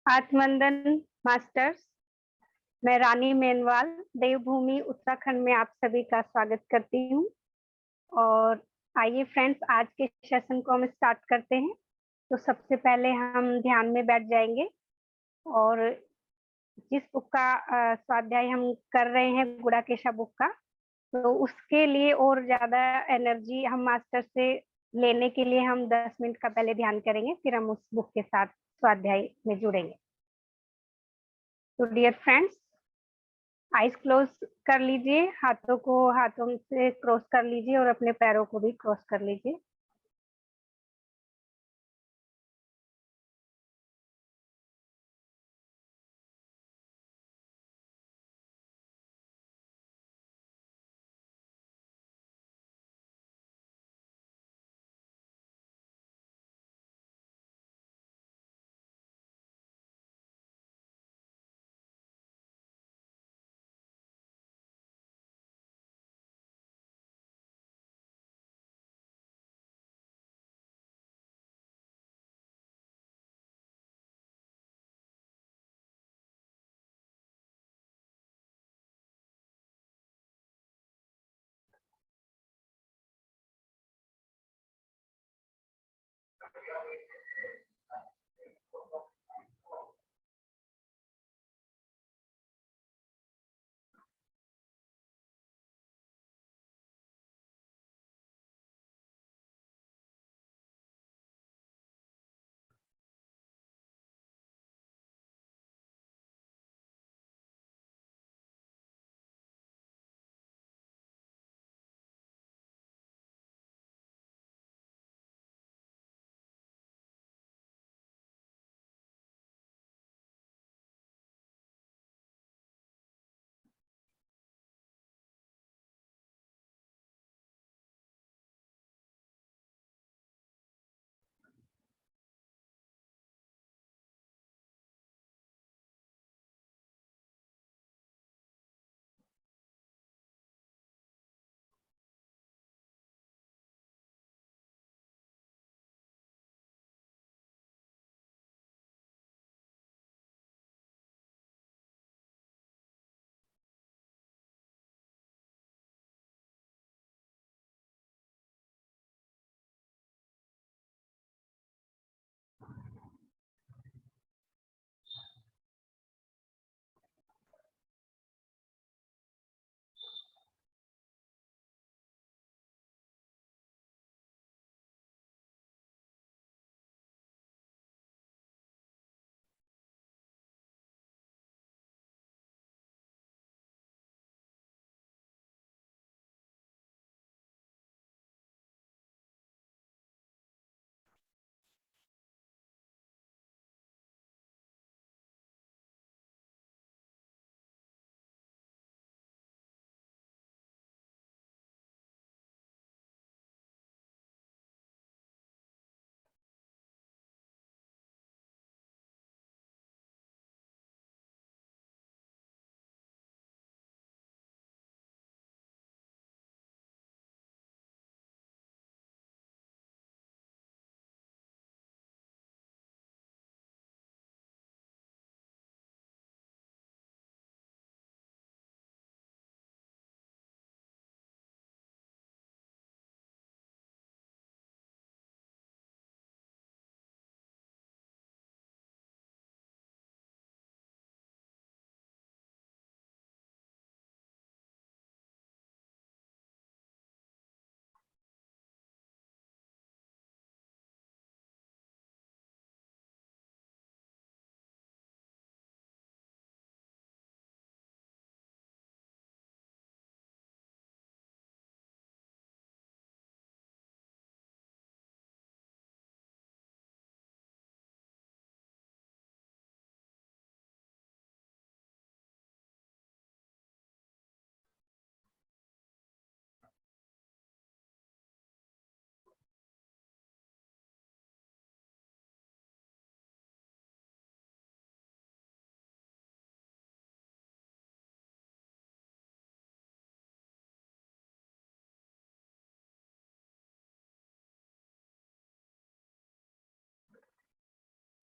आत्मनंदन masters, मैं रानी मेनवाल, देवभूमि उत्तराखंड में आप सभी का स्वागत करती हूँ। और आइए फ्रेंड्स, आज के सेशन को हम स्टार्ट करते हैं। तो सबसे पहले हम ध्यान में बैठ जाएंगे और जिस बुक का स्वाध्याय हम कर रहे हैं, गुड़ाकेशा बुक का, तो उसके लिए और ज्यादा एनर्जी हम मास्टर से लेने के लिए हम 10 मिनट का पहले ध्यान करेंगे, फिर हम उस बुक के साथ स्वाध्याय में जुड़ेंगे। तो डियर फ्रेंड्स, आइज क्लोज कर लीजिए, हाथों को हाथों से क्रॉस कर लीजिए और अपने पैरों को भी क्रॉस कर लीजिए।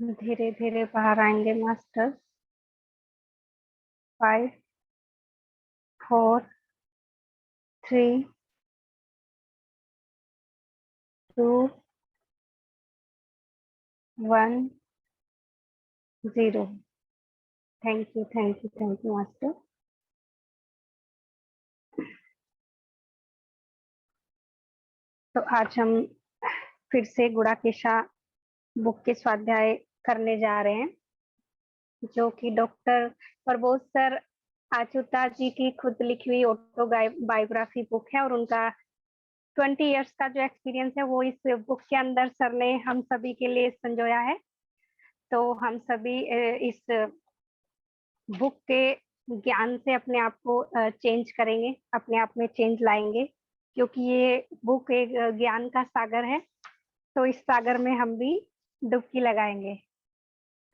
धीरे धीरे बाहर आएंगे masters. 5, 4, 3, 2, 1, 0। Thank you, thank you, thank you master. तो आज हम फिर से गुड़ाकेशा बुक के स्वाध्याय करने जा रहे हैं, जो कि डॉक्टर प्रबोध सर आचुता जी की खुद लिखी हुई ऑटोबायोग्राफी बुक है, और उनका 20 इयर्स का जो एक्सपीरियंस है वो इस बुक के अंदर सर ने हम सभी के लिए संजोया है। तो हम सभी इस बुक के ज्ञान से अपने आप को चेंज करेंगे, अपने आप में चेंज लाएंगे, क्योंकि ये बुक एक ज्ञान का सागर है। तो इस सागर में हम भी डुबकी लगाएंगे।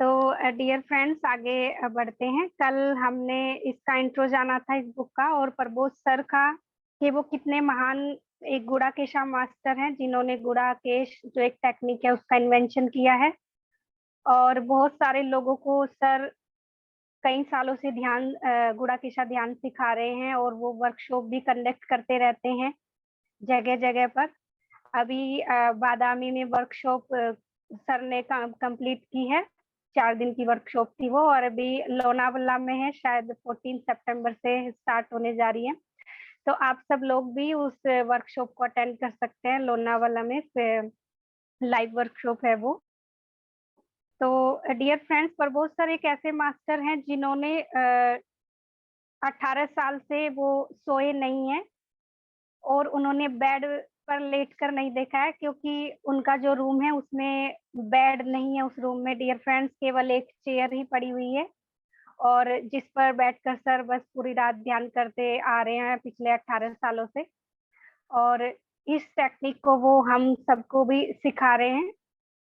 तो डियर फ्रेंड्स, आगे बढ़ते हैं। कल हमने इसका इंट्रो जाना था इस बुक का, और प्रबोध सर का कि वो कितने महान एक गुड़ाकेशा मास्टर हैं, जिन्होंने गुड़ाकेश जो एक टेक्निक है उसका इन्वेंशन किया है। और बहुत सारे लोगों को सर कई सालों से गुड़ाकेशा ध्यान सिखा रहे हैं, और वो वर्कशॉप भी कंडक्ट करते रहते हैं जगह जगह पर। अभी बादामी में वर्कशॉप सर ने कंप्लीट की है, 4 दिन की वर्कशॉप थी वो, और अभी लोनावला में है, शायद 14 सितंबर से स्टार्ट होने जा रही है। तो आप सब लोग भी उस वर्कशॉप को अटेंड कर सकते हैं। लोनावला में लाइव वर्कशॉप है वो। तो डियर फ्रेंड्स, प्रबोध सर एक ऐसे मास्टर हैं जिन्होंने 18 साल से वो सोए नहीं है, और उन्होंने बेड पर लेट कर नहीं देखा है, क्योंकि उनका जो रूम है उसमें बेड नहीं है। उस रूम में डियर फ्रेंड्स केवल एक चेयर ही पड़ी हुई है, और जिस पर बैठकर सर बस पूरी रात ध्यान करते आ रहे हैं पिछले 18 सालों से। और इस टेक्निक को वो हम सबको भी सिखा रहे हैं,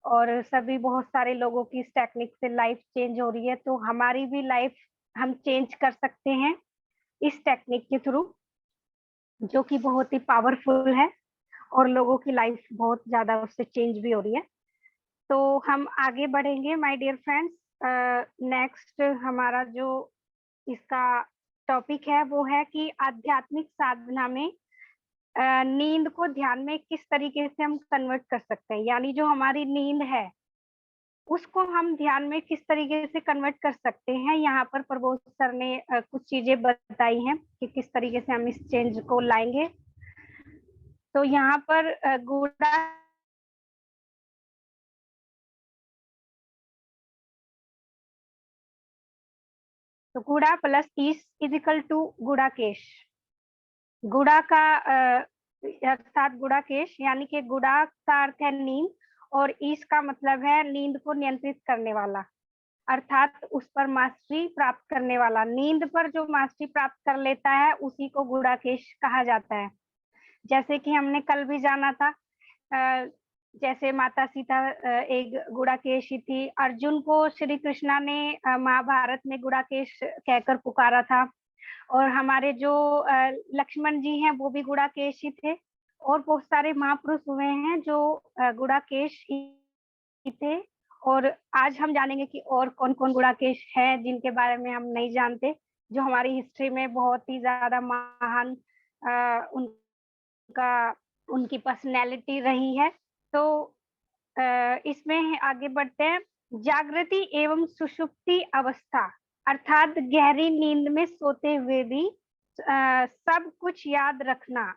और सभी बहुत सारे लोगों की इस टेक्निक से लाइफ चेंज हो रही है। तो हमारी भी लाइफ हम चेंज कर सकते हैं इस टेक्निक के थ्रू, जो कि बहुत ही पावरफुल है, और लोगों की लाइफ बहुत ज्यादा उससे चेंज भी हो रही है। तो हम आगे बढ़ेंगे माय डियर फ्रेंड्स। नेक्स्ट हमारा जो इसका टॉपिक है वो है कि आध्यात्मिक साधना में नींद को ध्यान में किस तरीके से हम कन्वर्ट कर सकते हैं, यानी जो हमारी नींद है उसको हम ध्यान में किस तरीके से कन्वर्ट कर सकते हैं। यहाँ पर प्रबोध सर ने कुछ चीजें बताई हैं कि किस तरीके से हम इस चेंज को लाएंगे। तो यहाँ पर गुड़ा तो गुड़ा प्लस ईस इज इक्वल टू गुड़ाकेश। गुड़ा का अर्थात गुड़ाकेश, यानी कि गुड़ा का अर्थ है नींद, और ईस का मतलब है नींद को नियंत्रित करने वाला, अर्थात उस पर मास्टरी प्राप्त करने वाला। नींद पर जो मास्टरी प्राप्त कर लेता है उसी को गुड़ाकेश कहा जाता है। जैसे कि हमने कल भी जाना था, जैसे माता सीता एक गुड़ाकेशी थी। अर्जुन को श्री कृष्णा ने महाभारत में गुड़ाकेश कहकर पुकारा था, और हमारे जो लक्ष्मण जी हैं वो भी गुड़ाकेश ही थे, और बहुत सारे महापुरुष हुए हैं जो गुड़ाकेश ही थे। और आज हम जानेंगे कि और कौन कौन गुड़ाकेश हैं जिनके बारे में हम नहीं जानते, जो हमारी हिस्ट्री में बहुत ही ज्यादा महान उनका उनकी पर्सनैलिटी रही है। तो इसमें आगे बढ़ते हैं। जागृति एवं सुषुप्ति अवस्था, अर्थात गहरी नींद में सोते हुए भी सब कुछ याद रखना।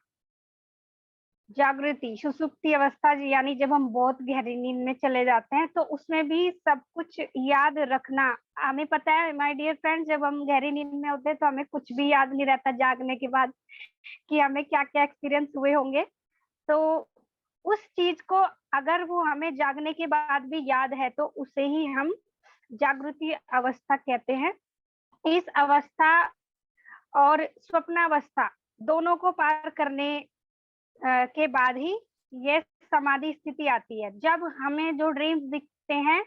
जागृति सुषुप्ति अवस्था यानी जब हम बहुत गहरी नींद में चले जाते हैं तो उसमें भी सब कुछ याद रखना। हमें पता है माय डियर फ्रेंड्स, जब हम गहरी नींद में होते हैं तो हमें कुछ भी याद नहीं रहता जागने के बाद कि हमें क्या क्या एक्सपीरियंस हुए होंगे। तो उस चीज को अगर वो हमें जागने के बाद भी याद है तो उसे ही हम जागृति अवस्था कहते हैं। इस अवस्था और स्वप्नावस्था दोनों को पार करने के बाद ही ये समाधि स्थिति आती है। जब हमें जो ड्रीम्स दिखते हैं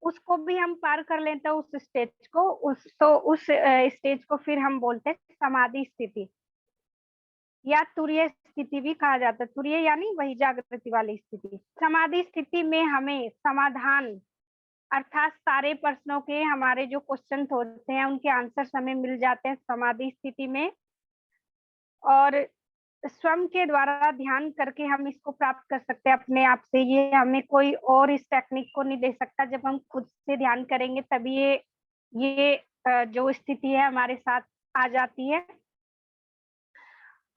उसको भी हम पार कर लेते हैं, उस स्टेज को, उस स्टेज को फिर हम बोलते हैं समाधि स्थिति, या तुरीय स्थिति भी कहा जाता है। तुरीय यानी वही जागृति वाली स्थिति। समाधि स्थिति में हमें समाधान अर्थात सारे प्रश्नों के हमारे जो क्वेश्चन होते हैं उनके आंसर्स हमें मिल जाते हैं समाधि स्थिति में, और स्वयं के द्वारा ध्यान करके हम इसको प्राप्त कर सकते हैं अपने आप से। ये हमें कोई और इस टेक्निक को नहीं दे सकता। जब हम खुद से ध्यान करेंगे तभी ये जो स्थिति है हमारे साथ आ जाती है।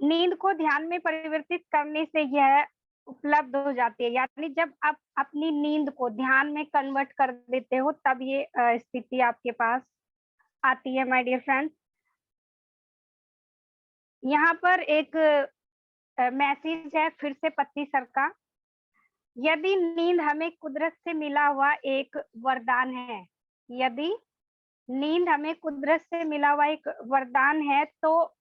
नींद को ध्यान में परिवर्तित करने से यह उपलब्ध हो जाती है, यानी जब आप अपनी नींद को ध्यान में कन्वर्ट कर देते हो तब ये स्थिति आपके पास आती है माय डियर फ्रेंड्स। यहाँ पर एक मैसेज है फिर से पत्ती सर का। यदि नींद हमें कुदरत से मिला हुआ एक वरदान है, यदि नींद हमें कुदरत से मिला हुआ एक वरदान है, तो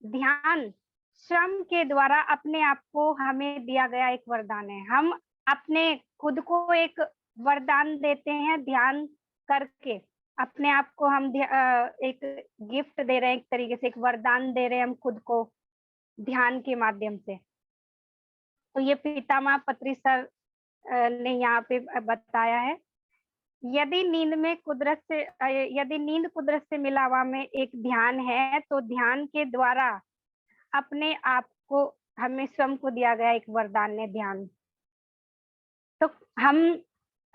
ध्यान स्वयं के द्वारा अपने आप को हमें दिया गया एक वरदान है। हम अपने खुद को एक वरदान देते हैं ध्यान करके, अपने आप को हम एक गिफ्ट दे रहे हैं, एक तरीके से एक वरदान दे रहे हैं हम खुद को ध्यान के माध्यम से। तो ये पितामह पत्री सर ने यहाँ पे बताया है, यदि नींद कुदरत से मिला हुआ में एक ध्यान है, तो ध्यान के द्वारा अपने आप को हमें स्वयं को दिया गया एक वरदान है ध्यान। तो हम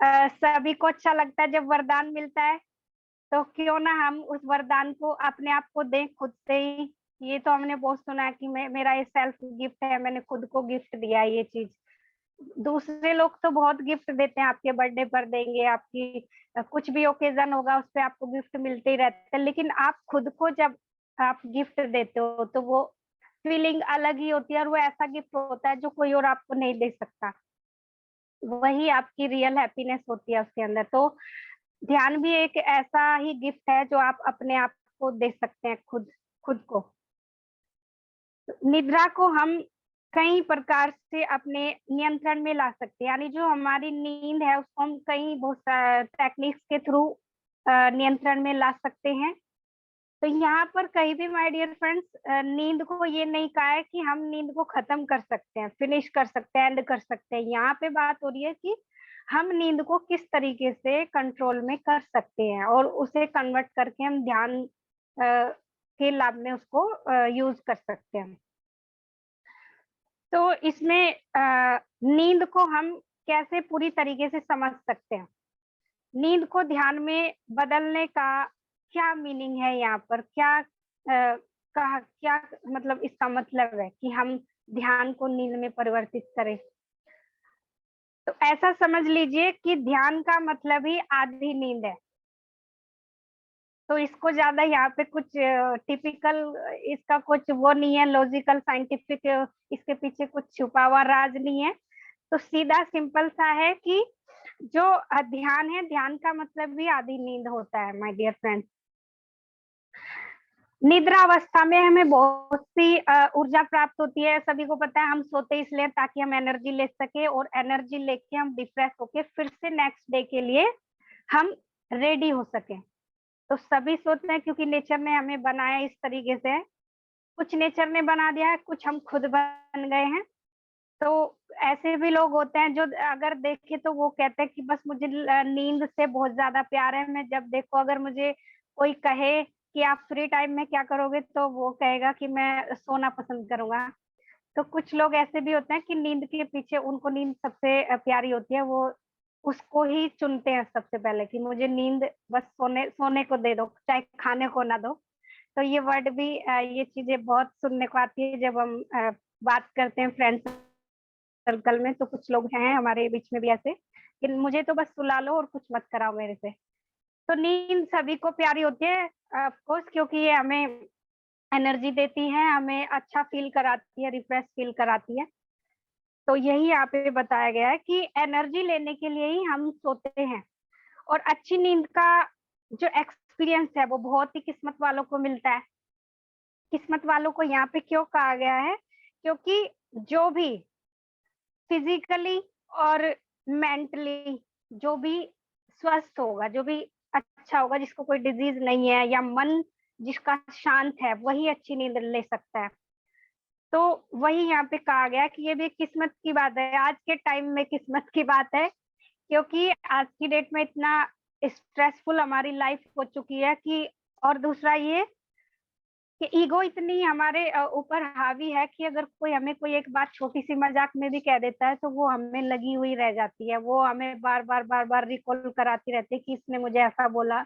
सभी को अच्छा लगता है जब वरदान मिलता है, तो क्यों ना हम उस वरदान को अपने आप को दें खुद से ही। ये तो हमने बहुत सुना है कि मेरा ये सेल्फ गिफ्ट है, मैंने खुद को गिफ्ट दिया है ये चीज। दूसरे लोग तो बहुत गिफ्ट देते हैं, आपके बर्थडे पर देंगे, आपकी कुछ भी ओकेजन होगा उस पर आपको गिफ्ट मिलते ही रहते हैं, लेकिन आप खुद को जब आप गिफ्ट देते हो तो वो फीलिंग अलग ही होती है, और वो ऐसा गिफ्ट होता है जो कोई और आपको नहीं दे सकता। वही आपकी रियल हैप्पीनेस होती है उसके अंदर। तो ध्यान भी एक ऐसा ही गिफ्ट है जो आप अपने आप को दे सकते हैं खुद को। निद्रा को हम कई प्रकार से अपने नियंत्रण में ला सकते हैं, यानी जो हमारी नींद है उसको हम कई बहुत टेक्निक्स के थ्रू नियंत्रण में ला सकते हैं। तो यहाँ पर कहीं भी माय डियर फ्रेंड्स नींद को ये नहीं कहा है कि हम नींद को खत्म कर सकते हैं, फिनिश कर सकते हैं, एंड कर सकते हैं। यहाँ पे बात हो रही है कि हम नींद को किस तरीके से कंट्रोल में कर सकते हैं और उसे कन्वर्ट करके हम ध्यान के लाभ में उसको यूज कर सकते हैं। तो इसमें नींद को हम कैसे पूरी तरीके से समझ सकते हैं, नींद को ध्यान में बदलने का क्या मीनिंग है, यहाँ पर क्या मतलब इसका मतलब है कि हम ध्यान को नींद में परिवर्तित करें। तो ऐसा समझ लीजिए कि ध्यान का मतलब ही आधी नींद है। तो इसको ज्यादा यहाँ पे कुछ टिपिकल इसका कुछ वो नहीं है, लॉजिकल साइंटिफिक इसके पीछे कुछ छुपा हुआ राज नहीं है। तो सीधा सिंपल सा है कि जो ध्यान है, ध्यान का मतलब भी आधी नींद होता है माय डियर फ्रेंड्स। निद्रा अवस्था में हमें बहुत सी ऊर्जा प्राप्त होती है। सभी को पता है हम सोते इसलिए ताकि हम एनर्जी ले सके, और एनर्जी लेके हम रिफ्रेश होके फिर से नेक्स्ट डे के लिए हम रेडी हो सके। तो सभी सोते हैं क्योंकि नेचर ने हमें बनाया इस तरीके से, कुछ नेचर ने बना दिया है, कुछ हम खुद बन गए हैं। तो ऐसे भी लोग होते हैं जो अगर देखे तो वो कहते हैं कि बस मुझे नींद से बहुत ज्यादा प्यार है, मैं जब देखो अगर मुझे कोई कहे कि आप फ्री टाइम में क्या करोगे तो वो कहेगा कि मैं सोना पसंद करूंगा। तो कुछ लोग ऐसे भी होते हैं कि नींद के पीछे उनको नींद सबसे प्यारी होती है, वो उसको ही चुनते हैं सबसे पहले कि मुझे नींद बस सोने को दे दो, चाहे खाने को ना दो। तो ये वर्ड भी ये चीजें बहुत सुनने को आती है जब हम बात करते हैं फ्रेंड्स सर्कल में। तो कुछ लोग हैं हमारे बीच में भी ऐसे कि मुझे तो बस सुला लो और कुछ मत कराओ मेरे से। तो नींद सभी को प्यारी होती है ऑफ कोर्स, क्योंकि ये हमें एनर्जी देती है, हमें अच्छा फील कराती है, रिफ्रेश फील कराती है। तो यही यहाँ पे बताया गया है कि एनर्जी लेने के लिए ही हम सोते हैं। और अच्छी नींद का जो एक्सपीरियंस है वो बहुत ही किस्मत वालों को मिलता है। किस्मत वालों को यहाँ पे क्यों कहा गया है, क्योंकि जो भी फिजिकली और मेंटली जो भी स्वस्थ होगा, जो भी अच्छा होगा, जिसको कोई डिजीज नहीं है या मन जिसका शांत है, वही अच्छी नींद ले सकता है। तो वही यहाँ पे कहा गया कि ये भी किस्मत की बात है, आज के टाइम में किस्मत की बात है, क्योंकि आज की डेट में इतना स्ट्रेसफुल हमारी लाइफ हो चुकी है कि, और दूसरा ये कि ईगो इतनी हमारे ऊपर हावी है कि अगर कोई हमें कोई एक बात छोटी सी मजाक में भी कह देता है तो वो हमें लगी हुई रह जाती है, वो हमें बार बार रिकॉल कराती रहती है कि इसने मुझे ऐसा बोला,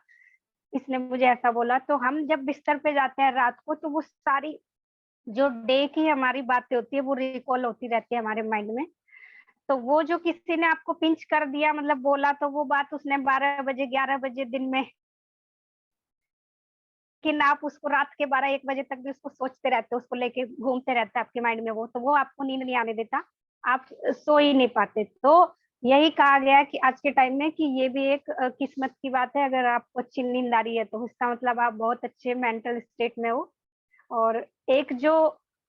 इसने मुझे ऐसा बोला। तो हम जब बिस्तर पे जाते हैं रात को, तो वो सारी जो डे की हमारी बातें होती है वो रिकॉल होती रहती है हमारे माइंड में। तो वो जो किसी ने आपको पिंच कर दिया, मतलब बोला, तो वो बात उसने 12 बजे 11 बजे दिन में, लेकिन आप उसको रात के 12-1 बजे तक भी उसको सोचते रहते हो, उसको लेके घूमते रहता है आपके माइंड में वो, तो वो आपको नींद नहीं आने देता, आप सो ही नहीं पाते। तो यही कहा गया है कि आज के टाइम में कि ये भी एक किस्मत की बात है, अगर आपको अच्छी नींद आ रही है तो इसका मतलब आप बहुत अच्छे मेंटल स्टेट में हो। और एक जो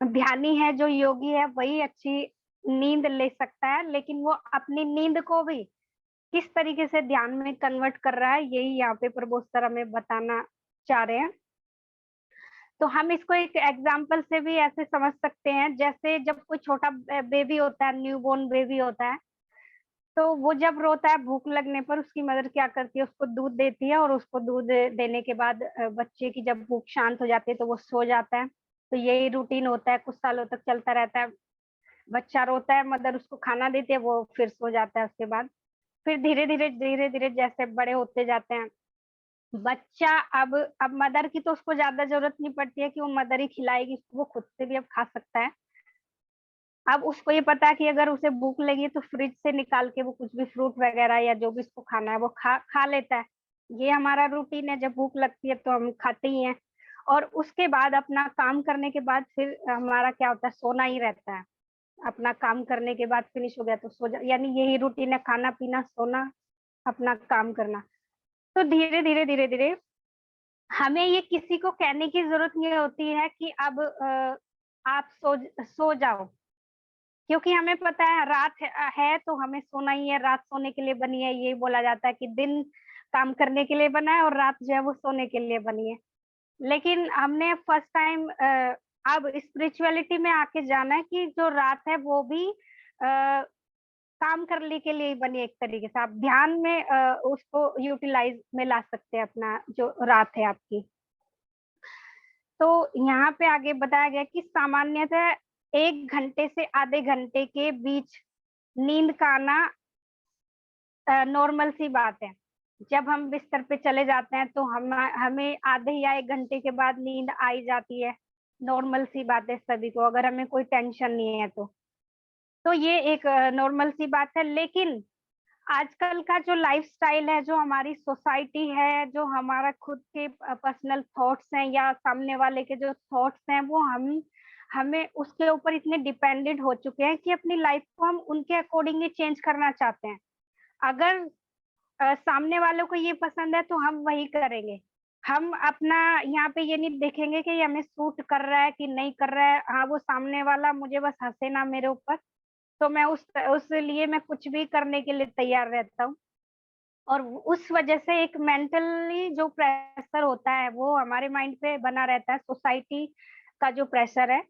ध्यानी है, जो योगी है, वही अच्छी नींद ले सकता है, लेकिन वो अपनी नींद को भी किस तरीके से ध्यान में कन्वर्ट कर रहा है, यही यहाँ पे प्रभु सर हमें बताना चाह रहे हैं। तो हम इसको एक एग्जाम्पल से भी ऐसे समझ सकते हैं, जैसे जब कोई छोटा बेबी होता है, न्यूबॉर्न बेबी होता है, तो वो जब रोता है भूख लगने पर, उसकी मदर क्या करती है, उसको दूध देती है, और उसको दूध देने के बाद बच्चे की जब भूख शांत हो जाती है तो वो सो जाता है। तो यही रूटीन होता है, कुछ सालों तक चलता रहता है। बच्चा रोता है, मदर उसको खाना देती है, वो फिर सो जाता है। उसके बाद फिर धीरे धीरे जैसे बड़े होते जाते हैं बच्चा, अब मदर की तो उसको ज्यादा जरूरत नहीं पड़ती है कि वो मदर ही खिलाएगी, वो खुद से भी अब खा सकता है। अब उसको ये पता है कि अगर उसे भूख लगी तो फ्रिज से निकाल के वो कुछ भी फ्रूट वगैरह या जो भी उसको खाना है वो खा लेता है। ये हमारा रूटीन है, जब भूख लगती है तो हम खाते ही हैं। और उसके बाद अपना काम करने के बाद फिर हमारा क्या होता है, सोना ही रहता है। अपना काम करने के बाद फिनिश हो गया तो सो जा, यानी यही रूटीन है, खाना पीना सोना, अपना काम करना। तो धीरे धीरे हमें ये किसी को कहने की जरूरत नहीं होती है कि अब आप सो जाओ, क्योंकि हमें पता है रात है तो हमें सोना ही है, रात सोने के लिए बनी है। यही बोला जाता है कि दिन काम करने के लिए बना है और रात जो है वो सोने के लिए बनी है। लेकिन हमने फर्स्ट टाइम अब स्पिरिचुअलिटी में आके जाना है कि जो रात है वो भी काम करने के लिए ही बनी है। एक तरीके से आप ध्यान में उसको यूटिलाइज में ला सकते हैं, अपना जो रात है आपकी। तो यहाँ पे आगे बताया गया कि सामान्यतः 1 घंटे से आधे घंटे के बीच नींद का आना नॉर्मल सी बात है। जब हम बिस्तर पे चले जाते हैं तो हमें आधे या 1 घंटे के बाद नींद आई जाती है, नॉर्मल सी बात है सभी को, अगर हमें कोई टेंशन नहीं है तो ये एक नॉर्मल सी बात है। लेकिन आजकल का जो लाइफस्टाइल है, जो हमारी सोसाइटी है, जो हमारा खुद के पर्सनल थॉट्स हैं या सामने वाले के जो थॉट्स हैं, वो हमें उसके ऊपर इतने डिपेंडेंट हो चुके हैं कि अपनी लाइफ को हम उनके अकॉर्डिंग ही चेंज करना चाहते हैं। अगर सामने वालों को ये पसंद है तो हम वही करेंगे। हम अपना यहाँ पे ये नहीं देखेंगे कि ये हमें सूट कर रहा है कि नहीं कर रहा है। हाँ, वो सामने वाला मुझे बस हंसे ना मेरे ऊपर, तो मैं उस लिए मैं कुछ भी करने के लिए तैयार रहता हूँ। और उस वजह से एक मेंटली जो प्रेशर होता है वो हमारे माइंड पे बना रहता है, सोसाइटी का जो प्रेशर है।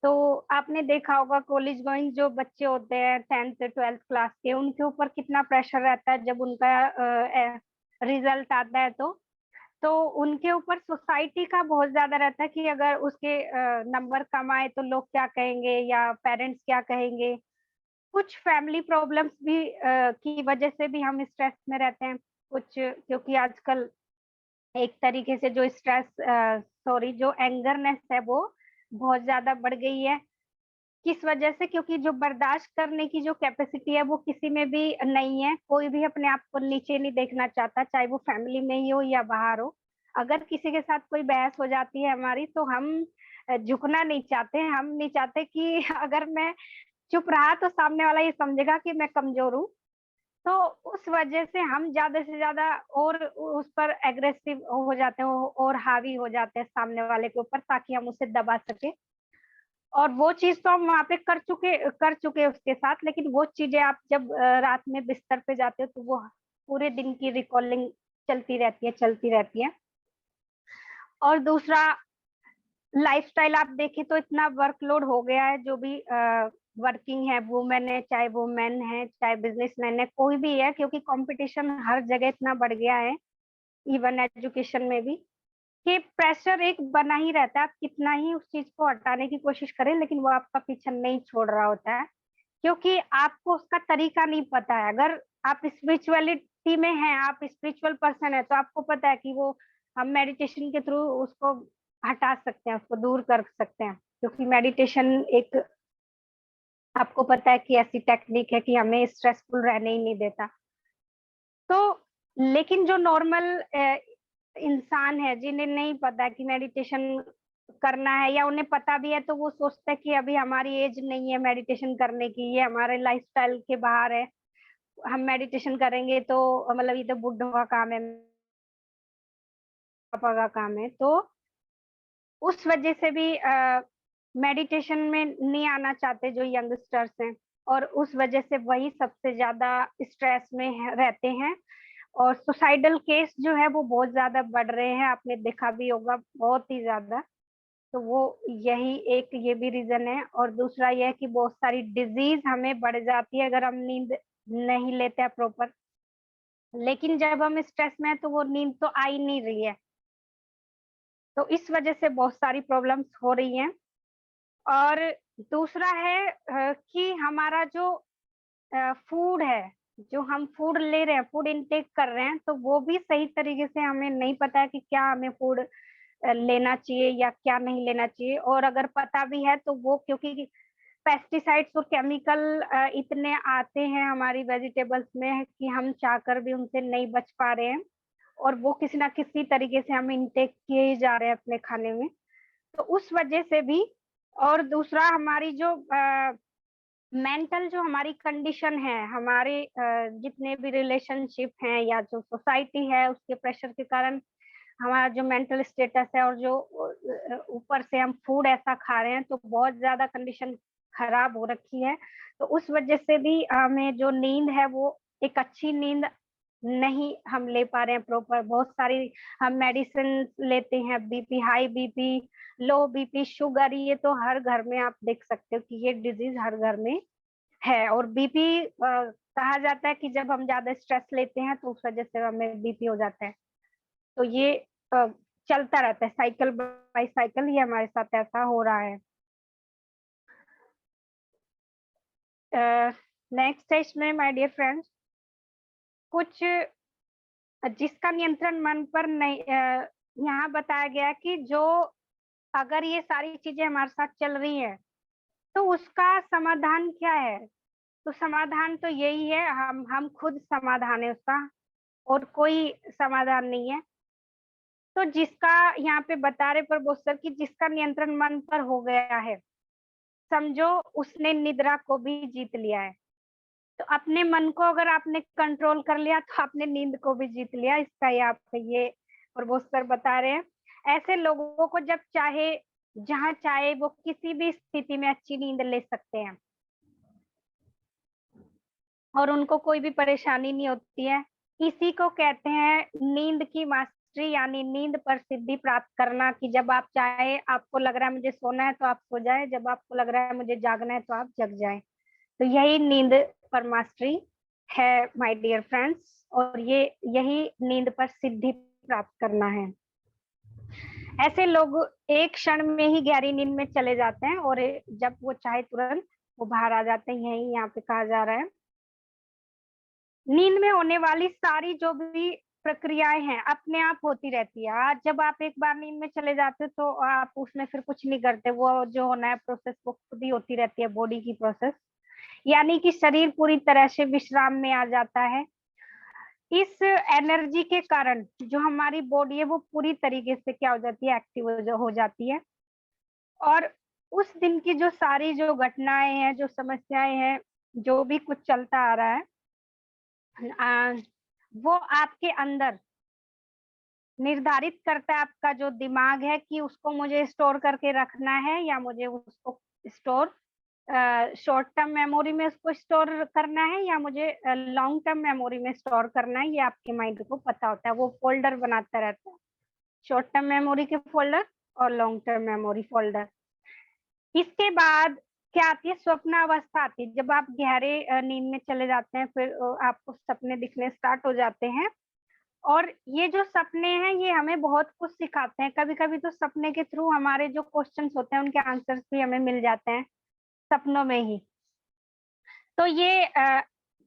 तो आपने देखा होगा कॉलेज गोइंग जो बच्चे होते हैं 10th 12th क्लास के, उनके ऊपर कितना प्रेशर रहता है जब उनका रिजल्ट आता है। तो उनके ऊपर सोसाइटी का बहुत ज्यादा रहता है कि अगर उसके नंबर कम आए तो लोग क्या कहेंगे या पेरेंट्स क्या कहेंगे। कुछ फैमिली प्रॉब्लम्स भी की वजह से भी हम स्ट्रेस में रहते हैं कुछ, क्योंकि आजकल एक तरीके से जो स्ट्रेस सॉरी जो एंगरनेस है वो बहुत ज्यादा बढ़ गई है। किस वजह से? क्योंकि जो बर्दाश्त करने की जो कैपेसिटी है वो किसी में भी नहीं है। कोई भी अपने आप को नीचे नहीं देखना चाहता, चाहे वो फैमिली में ही हो या बाहर हो। अगर किसी के साथ कोई बहस हो जाती है हमारी तो हम झुकना नहीं चाहते। हम नहीं चाहते कि अगर मैं चुप रहा तो सामने वाला ये समझेगा कि मैं कमजोर हूँ। तो उस वजह से हम ज्यादा से ज्यादा और उस पर एग्रेसिव हो जाते हैं और हावी हो जाते हैं सामने वाले के ऊपर, ताकि हम उसे दबा सके। और वो चीज तो हम वहां पे कर चुके उसके साथ। लेकिन वो चीजें आप जब रात में बिस्तर पे जाते हो तो वो पूरे दिन की रिकॉलिंग चलती रहती है। और दूसरा, लाइफस्टाइल आप देखें तो इतना वर्कलोड हो गया है, जो भी वर्किंग है, वुमेन है, चाहे वो मैन है, चाहे बिजनेसमैन है, कोई भी है, क्योंकि कंपटीशन हर जगह इतना बढ़ गया है, इवन एजुकेशन में भी, कि प्रेशर एक बना ही रहता है। आप कितना ही उस चीज को हटाने की कोशिश करें, लेकिन वो आपका पीछा नहीं छोड़ रहा होता है, क्योंकि आपको उसका तरीका नहीं पता है। अगर आप स्पिरिचुअलिटी में हैं, आप स्पिरिचुअल पर्सन है, तो आपको पता है कि वो हम मेडिटेशन के थ्रू उसको हटा सकते हैं, उसको दूर कर सकते हैं, क्योंकि मेडिटेशन एक, आपको पता है कि ऐसी टेक्निक है कि हमें स्ट्रेसफुल रहने ही नहीं देता। तो लेकिन जो नॉर्मल इंसान है, जिन्हें नहीं पता कि मेडिटेशन करना है, या उन्हें पता भी है तो वो सोचता है कि अभी हमारी एज नहीं है मेडिटेशन करने की, ये हमारे लाइफस्टाइल के बाहर है, हम मेडिटेशन करेंगे तो मतलब ये तो बुढ़ों का काम है, पापा का काम है। तो उस वजह से भी मेडिटेशन में नहीं आना चाहते जो यंगस्टर्स हैं, और उस वजह से वही सबसे ज्यादा स्ट्रेस में रहते हैं। और सुसाइडल केस जो है वो बहुत ज्यादा बढ़ रहे हैं, आपने देखा भी होगा, बहुत ही ज्यादा। तो वो यही एक ये भी रीजन है। और दूसरा यह है कि बहुत सारी डिजीज हमें बढ़ जाती है अगर हम नींद नहीं लेते हैं प्रॉपर। लेकिन जब हम स्ट्रेस में हैं तो वो नींद तो आ ही नहीं रही है, तो इस वजह से बहुत सारी प्रॉब्लम्स हो रही हैं। और दूसरा है कि हमारा जो फूड है, जो हम फूड ले रहे हैं, फूड इनटेक कर रहे हैं, तो वो भी सही तरीके से हमें नहीं पता है कि क्या हमें फूड लेना चाहिए या क्या नहीं लेना चाहिए। और अगर पता भी है तो वो, क्योंकि पेस्टिसाइड्स और केमिकल इतने आते हैं हमारी वेजिटेबल्स में कि हम चाहकर भी उनसे नहीं बच पा रहे हैं, और वो किसी ना किसी तरीके से हम इनटेक किए ही जा रहे हैं अपने खाने में। तो उस वजह से भी। और दूसरा हमारी जो मेंटल जो हमारी कंडीशन है, हमारे जितने भी रिलेशनशिप हैं या जो सोसाइटी है, उसके प्रेशर के कारण हमारा जो मेंटल स्टेटस है, और जो ऊपर से हम फूड ऐसा खा रहे हैं, तो बहुत ज्यादा कंडीशन खराब हो रखी है। तो उस वजह से भी हमें जो नींद है वो एक अच्छी नींद नहीं हम ले पा रहे हैं प्रॉपर। बहुत सारी हम मेडिसिन लेते हैं, BP high, BP low, BP sugar, ये तो हर घर में आप देख सकते हो कि ये डिजीज हर घर में है। और बीपी कहा जाता है कि जब हम ज्यादा स्ट्रेस लेते हैं तो उस वजह से हमें बीपी हो जाता है। तो ये अ, चलता रहता है, साइकिल बाय साइकिल ये हमारे साथ ऐसा हो रहा है। नेक्स्ट है इसमें माय डियर फ्रेंड्स, कुछ जिसका नियंत्रण मन पर नहीं, यहाँ बताया गया कि जो, अगर ये सारी चीजें हमारे साथ चल रही है तो उसका समाधान क्या है। तो समाधान तो यही है, हम खुद समाधान है उसका, और कोई समाधान नहीं है। तो जिसका यहाँ पे बता रहे प्रोफेसर कि जिसका नियंत्रण मन पर हो गया है, समझो उसने निद्रा को भी जीत लिया है। तो अपने मन को अगर आपने कंट्रोल कर लिया तो आपने नींद को भी जीत लिया। इसका ये आप ये प्रोफेसर बता रहे हैं। ऐसे लोगों को जब चाहे, जहां चाहे, वो किसी भी स्थिति में अच्छी नींद ले सकते हैं, और उनको कोई भी परेशानी नहीं होती है। इसी को कहते हैं नींद की मास्टरी, यानी नींद पर सिद्धि प्राप्त करना, कि जब आप चाहे, आपको लग रहा है मुझे सोना है तो आप सो जाए, जब आपको लग रहा है मुझे जागना है तो आप जग जाए। तो यही नींद पर मास्टरी है माय डियर फ्रेंड्स, और ये यही नींद पर सिद्धि प्राप्त करना है। ऐसे लोग एक क्षण में ही गहरी नींद में चले जाते हैं, और जब वो चाहे तुरंत वो बाहर आ जाते हैं, यही यहाँ पे कहा जा रहा है। नींद में होने वाली सारी जो भी प्रक्रियाएं हैं अपने आप होती रहती है। आज जब आप एक बार नींद में चले जाते हो तो आप उसमें फिर कुछ नहीं करते, वो जो होना है प्रोसेस वो खुद ही होती रहती है, बॉडी की प्रोसेस, यानी कि शरीर पूरी तरह से विश्राम में आ जाता है। इस एनर्जी के कारण जो हमारी बॉडी है वो पूरी तरीके से क्या हो जाती है, एक्टिव हो जाती है। और उस दिन की जो सारी जो घटनाएं हैं, जो समस्याएं हैं, जो भी कुछ चलता आ रहा है, वो आपके अंदर निर्धारित करता है, आपका जो दिमाग है कि उसको मुझे स्टोर करके रखना है या मुझे उसको स्टोर शॉर्ट टर्म मेमोरी में उसको स्टोर करना है, या मुझे लॉन्ग टर्म मेमोरी में स्टोर करना है। ये आपके माइंड को पता होता है, वो फोल्डर बनाता रहता है, शॉर्ट टर्म मेमोरी के फोल्डर और लॉन्ग टर्म मेमोरी फोल्डर। इसके बाद क्या आती है, स्वप्न अवस्था आती है, जब आप गहरे नींद में चले जाते हैं, फिर आपको सपने दिखने स्टार्ट हो जाते हैं। और ये जो सपने हैं ये हमें बहुत कुछ सिखाते हैं। कभी कभी तो सपने के थ्रू हमारे जो क्वेश्चंस होते हैं उनके आंसर्स भी हमें मिल जाते हैं सपनों में ही। तो ये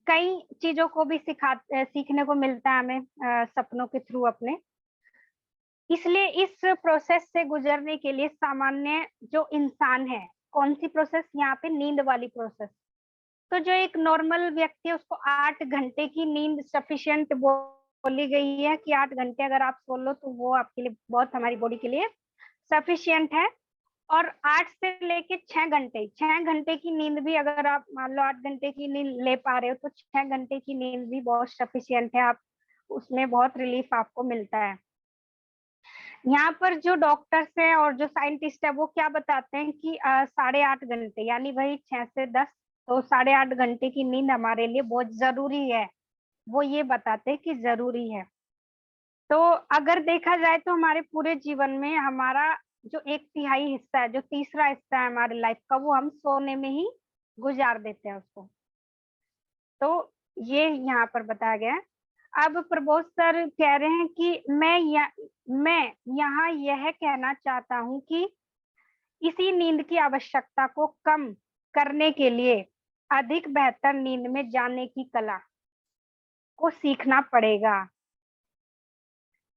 कई चीजों को भी सीखने को मिलता है हमें सपनों के थ्रू अपने। इसलिए इस प्रोसेस से गुजरने के लिए सामान्य जो इंसान है, कौन सी प्रोसेस यहाँ पे, नींद वाली प्रोसेस। तो जो एक नॉर्मल व्यक्ति है उसको 8 घंटे की नींद सफिशिएंट बोली गई है कि 8 घंटे अगर आप सो लो तो वो आपके लिए बहुत, हमारी बॉडी के लिए सफिशिएंट है। और 8 से लेके 6 घंटे, 6 घंटे की नींद भी अगर आप मान लो 8 घंटे की नींद ले पा रहे हो तो 6 घंटे की नींद भी बहुत सफिशिएंट है, आप उसमें बहुत रिलीफ आपको मिलता है। यहाँ पर जो डॉक्टर्स हैं और जो साइंटिस्ट है वो क्या बताते हैं कि 8.5 घंटे यानी वही 6 से 10, तो 8.5 घंटे की नींद हमारे लिए बहुत जरूरी है, वो ये बताते हैं कि जरूरी है। तो अगर देखा जाए तो हमारे पूरे जीवन में हमारा जो 1/3 हिस्सा है, जो तीसरा हिस्सा है हमारे लाइफ का, वो हम सोने में ही गुजार देते हैं उसको। तो ये यहाँ पर बताया गया है। अब प्रबोध सर कह रहे हैं कि मैं यहाँ यह कहना चाहता हूँ कि इसी नींद की आवश्यकता को कम करने के लिए अधिक बेहतर नींद में जाने की कला को सीखना पड़ेगा।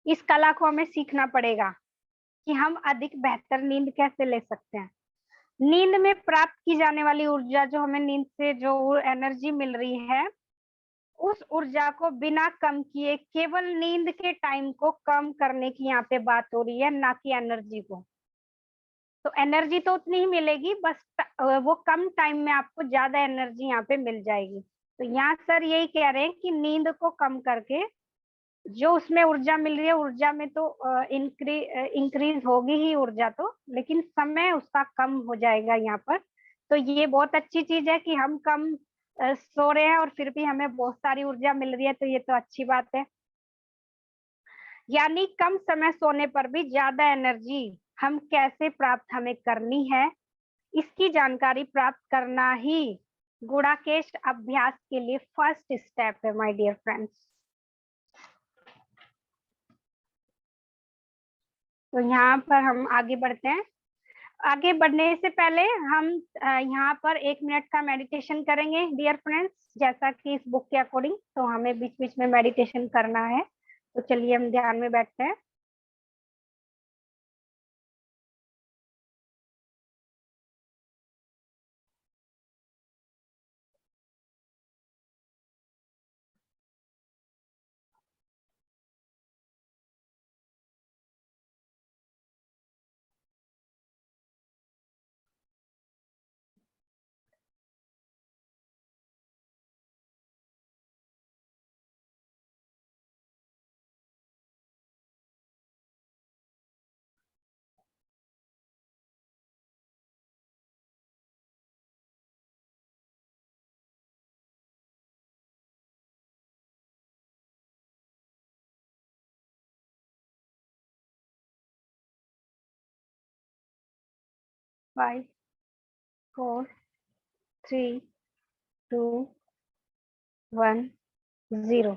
इस कला को हमें सीखना पड़ेगा कि हम अधिक बेहतर नींद कैसे ले सकते हैं। नींद में प्राप्त की जाने वाली ऊर्जा, जो हमें नींद से जो एनर्जी मिल रही है, उस ऊर्जा को बिना कम किए केवल नींद के टाइम को कम करने की यहाँ पे बात हो रही है, ना कि एनर्जी को। तो एनर्जी तो उतनी ही मिलेगी, बस वो कम टाइम में आपको ज्यादा एनर्जी यहाँ पे मिल जाएगी। तो यहाँ सर यही कह रहे हैं कि नींद को कम करके जो उसमें ऊर्जा मिल रही है, ऊर्जा में तो इंक्रीज होगी ही ऊर्जा तो, लेकिन समय उसका कम हो जाएगा यहाँ पर। तो ये बहुत अच्छी चीज है कि हम कम सो रहे हैं और फिर भी हमें बहुत सारी ऊर्जा मिल रही है, तो ये तो अच्छी बात है। यानी कम समय सोने पर भी ज्यादा एनर्जी हम कैसे प्राप्त हमें करनी है, इसकी जानकारी प्राप्त करना ही गुणाकेश अभ्यास के लिए फर्स्ट स्टेप है माय डियर फ्रेंड्स। तो यहाँ पर हम आगे बढ़ते हैं। आगे बढ़ने से पहले हम यहाँ पर 1 मिनट का मेडिटेशन करेंगे डियर फ्रेंड्स, जैसा कि इस बुक के अकॉर्डिंग। तो हमें बीच बीच में मेडिटेशन करना है, तो चलिए हम ध्यान में बैठते हैं। Five, 4, 3, 2, 1, 0।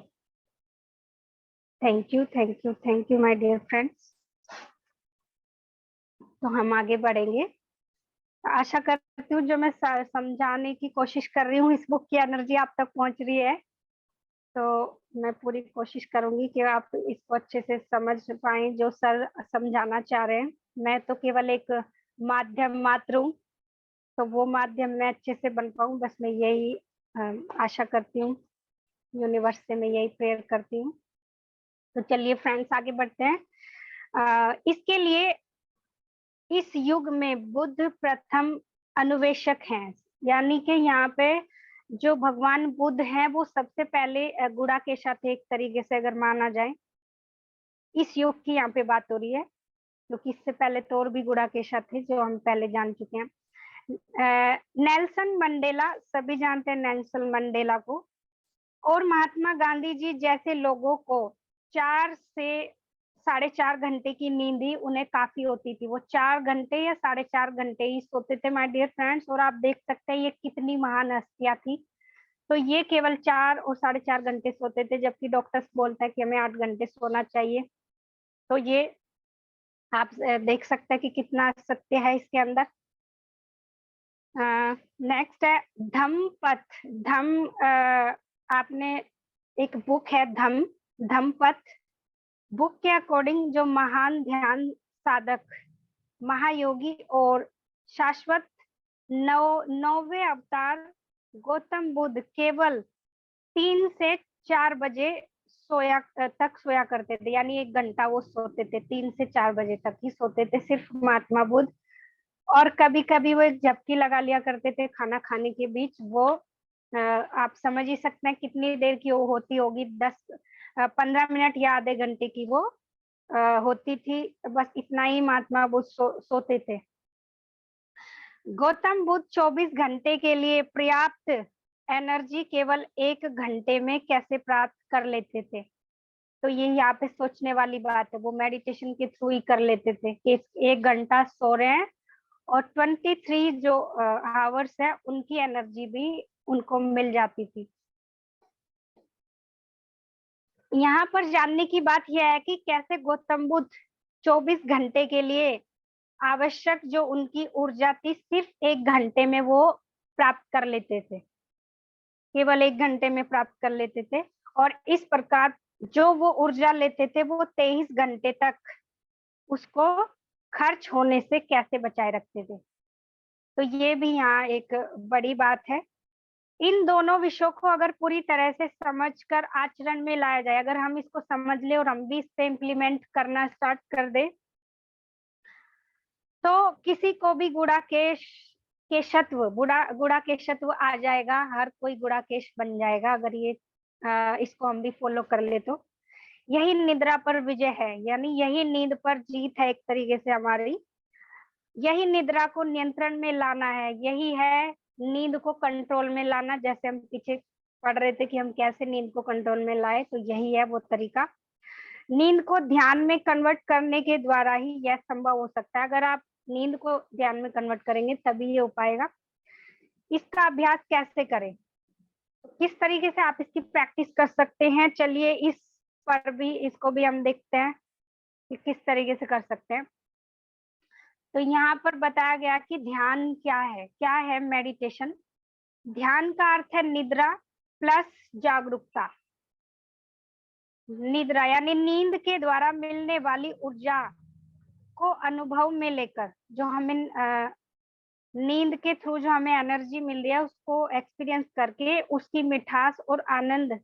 Thank you, thank you, thank you my dear friends. तो हम आगे बढ़ेंगे। आशा करती हूँ जो मैं समझाने की कोशिश कर रही हूँ, इस बुक की एनर्जी आप तक पहुंच रही है। तो मैं पूरी कोशिश करूंगी कि आप इसको अच्छे से समझ पाए जो सर समझाना चाह रहे हैं। मैं तो केवल एक माध्यम मात्र हूँ, तो वो माध्यम मैं अच्छे से बन पाऊँ, बस मैं यही आशा करती हूँ, यूनिवर्स से मैं यही प्रेयर करती हूँ। तो चलिए फ्रेंड्स आगे बढ़ते हैं। इसके लिए इस युग में बुद्ध प्रथम अन्वेषक हैं, यानी कि यहाँ पे जो भगवान बुद्ध हैं वो सबसे पहले गुड़ाकेशा थे, एक तरीके से अगर माना जाए। इस युग की यहाँ पे बात हो रही है, क्योंकि इससे पहले तो और भी गुड़ाकेशा थे जो हम पहले जान चुके हैं। नेल्सन मंडेला, सभी जानते हैं नेल्सन मंडेला को, और महात्मा गांधी जी जैसे लोगों को 4 से 4.5 घंटे की नींद ही उन्हें काफी होती थी। वो 4 घंटे या 4.5 घंटे ही सोते थे माय डियर फ्रेंड्स। और आप देख सकते हैं ये कितनी महान हस्तियां थी। तो ये केवल 4 और 4.5 घंटे सोते थे, जबकि डॉक्टर्स बोलते हैं कि हमें 8 घंटे सोना चाहिए। तो ये आप देख सकते हैं कि कितना सत्य है इसके अंदर। नेक्स्ट है धम्मपथ। धम्म आपने एक बुक है धम्मपथ। बुक के अकॉर्डिंग जो महान ध्यान साधक, महायोगी और शाश्वत नौवे अवतार गौतम बुद्ध केवल 3 से 4 बजे सोया करते थे। यानी 1 घंटा वो सोते थे, 3 से 4 बजे तक ही सोते थे सिर्फ महात्मा बुद्ध। और कभी कभी वो एक झपकी लगा लिया करते थे खाना खाने के बीच। वो आप समझ ही सकते हैं कितनी देर की वो होती होगी, 15 मिनट या आधे घंटे की वो होती थी। बस इतना ही महात्मा बुद्ध सोते थे। गौतम बुद्ध 24 घंटे के लिए पर्याप्त एनर्जी केवल 1 घंटे में कैसे प्राप्त कर लेते थे? तो ये यहाँ पे सोचने वाली बात है। वो मेडिटेशन के थ्रू ही कर लेते थे कि 1 घंटा सो रहे हैं और 23 जो आवर्स है उनकी एनर्जी भी उनको मिल जाती थी। यहाँ पर जानने की बात यह है कि कैसे गौतम बुद्ध 24 घंटे के लिए आवश्यक जो उनकी ऊर्जा थी सिर्फ 1 घंटे में वो प्राप्त कर लेते थे। केवल 1 घंटे में प्राप्त कर लेते थे। और इस प्रकार जो वो ऊर्जा लेते थे वो 23 घंटे तक उसको खर्च होने से कैसे बचाए रखते थे। तो ये भी यहाँ एक बड़ी बात है। इन दोनों विषयों को अगर पूरी तरह से समझकर आचरण में लाया जाए, अगर हम इसको समझ ले और हम भी इस पे इम्प्लीमेंट करना स्टार्ट कर दे, तो किसी को भी गुड़ा केशत्व आ जाएगा। हर कोई गुड़ाकेश बन जाएगा अगर ये इसको हम भी फॉलो कर ले तो। यही निद्रा पर विजय है, यानी यही नींद पर जीत है एक तरीके से हमारी। यही निद्रा को नियंत्रण में लाना है, यही है नींद को कंट्रोल में लाना। जैसे हम पीछे पढ़ रहे थे कि हम कैसे नींद को कंट्रोल में लाए, तो यही है वो तरीका। नींद को ध्यान में कन्वर्ट करने के द्वारा ही यह संभव हो सकता है। अगर आप नींद को ध्यान में कन्वर्ट करेंगे तभी ये हो पाएगा। इसका अभ्यास कैसे करें, किस तरीके से आप इसकी प्रैक्टिस कर सकते हैं, चलिए इस पर भी इसको भी हम देखते हैं कि किस तरीके से कर सकते हैं। तो यहाँ पर बताया गया कि ध्यान क्या है मेडिटेशन। ध्यान का अर्थ है निद्रा प्लस जागरूकता। निद्रा यानी नींद के द्वारा मिलने वाली ऊर्जा को अनुभव में लेकर, जो हमें नींद के थ्रू जो हमें एनर्जी मिल रही है उसको एक्सपीरियंस करके उसकी मिठास और आनंद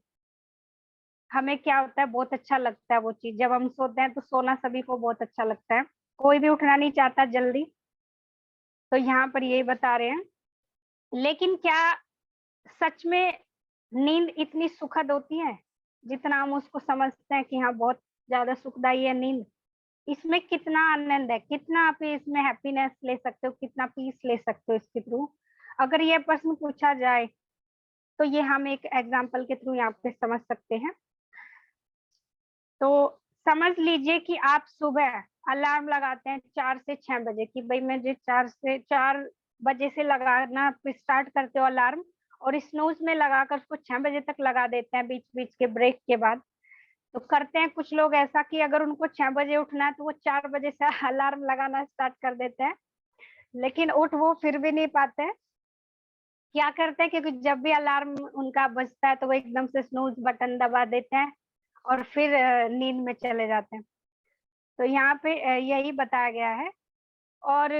हमें क्या होता है, बहुत अच्छा लगता है वो चीज। जब हम सोते हैं तो सोना सभी को बहुत अच्छा लगता है, कोई भी उठना नहीं चाहता जल्दी। तो यहाँ पर यही बता रहे हैं। लेकिन क्या सच में नींद इतनी सुखद होती है जितना हम उसको समझते हैं कि हाँ बहुत ज्यादा सुखदायी है नींद? इसमें कितना आनंद है, कितना आप इसमें हैप्पीनेस ले सकते हो, कितना पीस ले सकते हो इसके थ्रू। अगर ये प्रश्न पूछा जाए तो ये हम एक एग्जाम्पल के थ्रू यहाँ पे समझ सकते हैं। तो समझ लीजिए कि आप सुबह अलार्म लगाते हैं 4 से 6 बजे की भाई मुझे 4 बजे से लगाना स्टार्ट करते हो अलार्म, और स्नूज में लगाकर उसको 6 बजे तक लगा देते हैं बीच बीच के ब्रेक के बाद। तो करते हैं कुछ लोग ऐसा कि अगर उनको 6 बजे उठना है तो वो 4 बजे से अलार्म लगाना स्टार्ट कर देते हैं, लेकिन उठ वो फिर भी नहीं पाते हैं। क्या करते हैं, क्योंकि जब भी अलार्म उनका बजता है तो वो एकदम से स्नूज बटन दबा देते हैं और फिर नींद में चले जाते हैं। तो यहाँ पे यही बताया गया है। और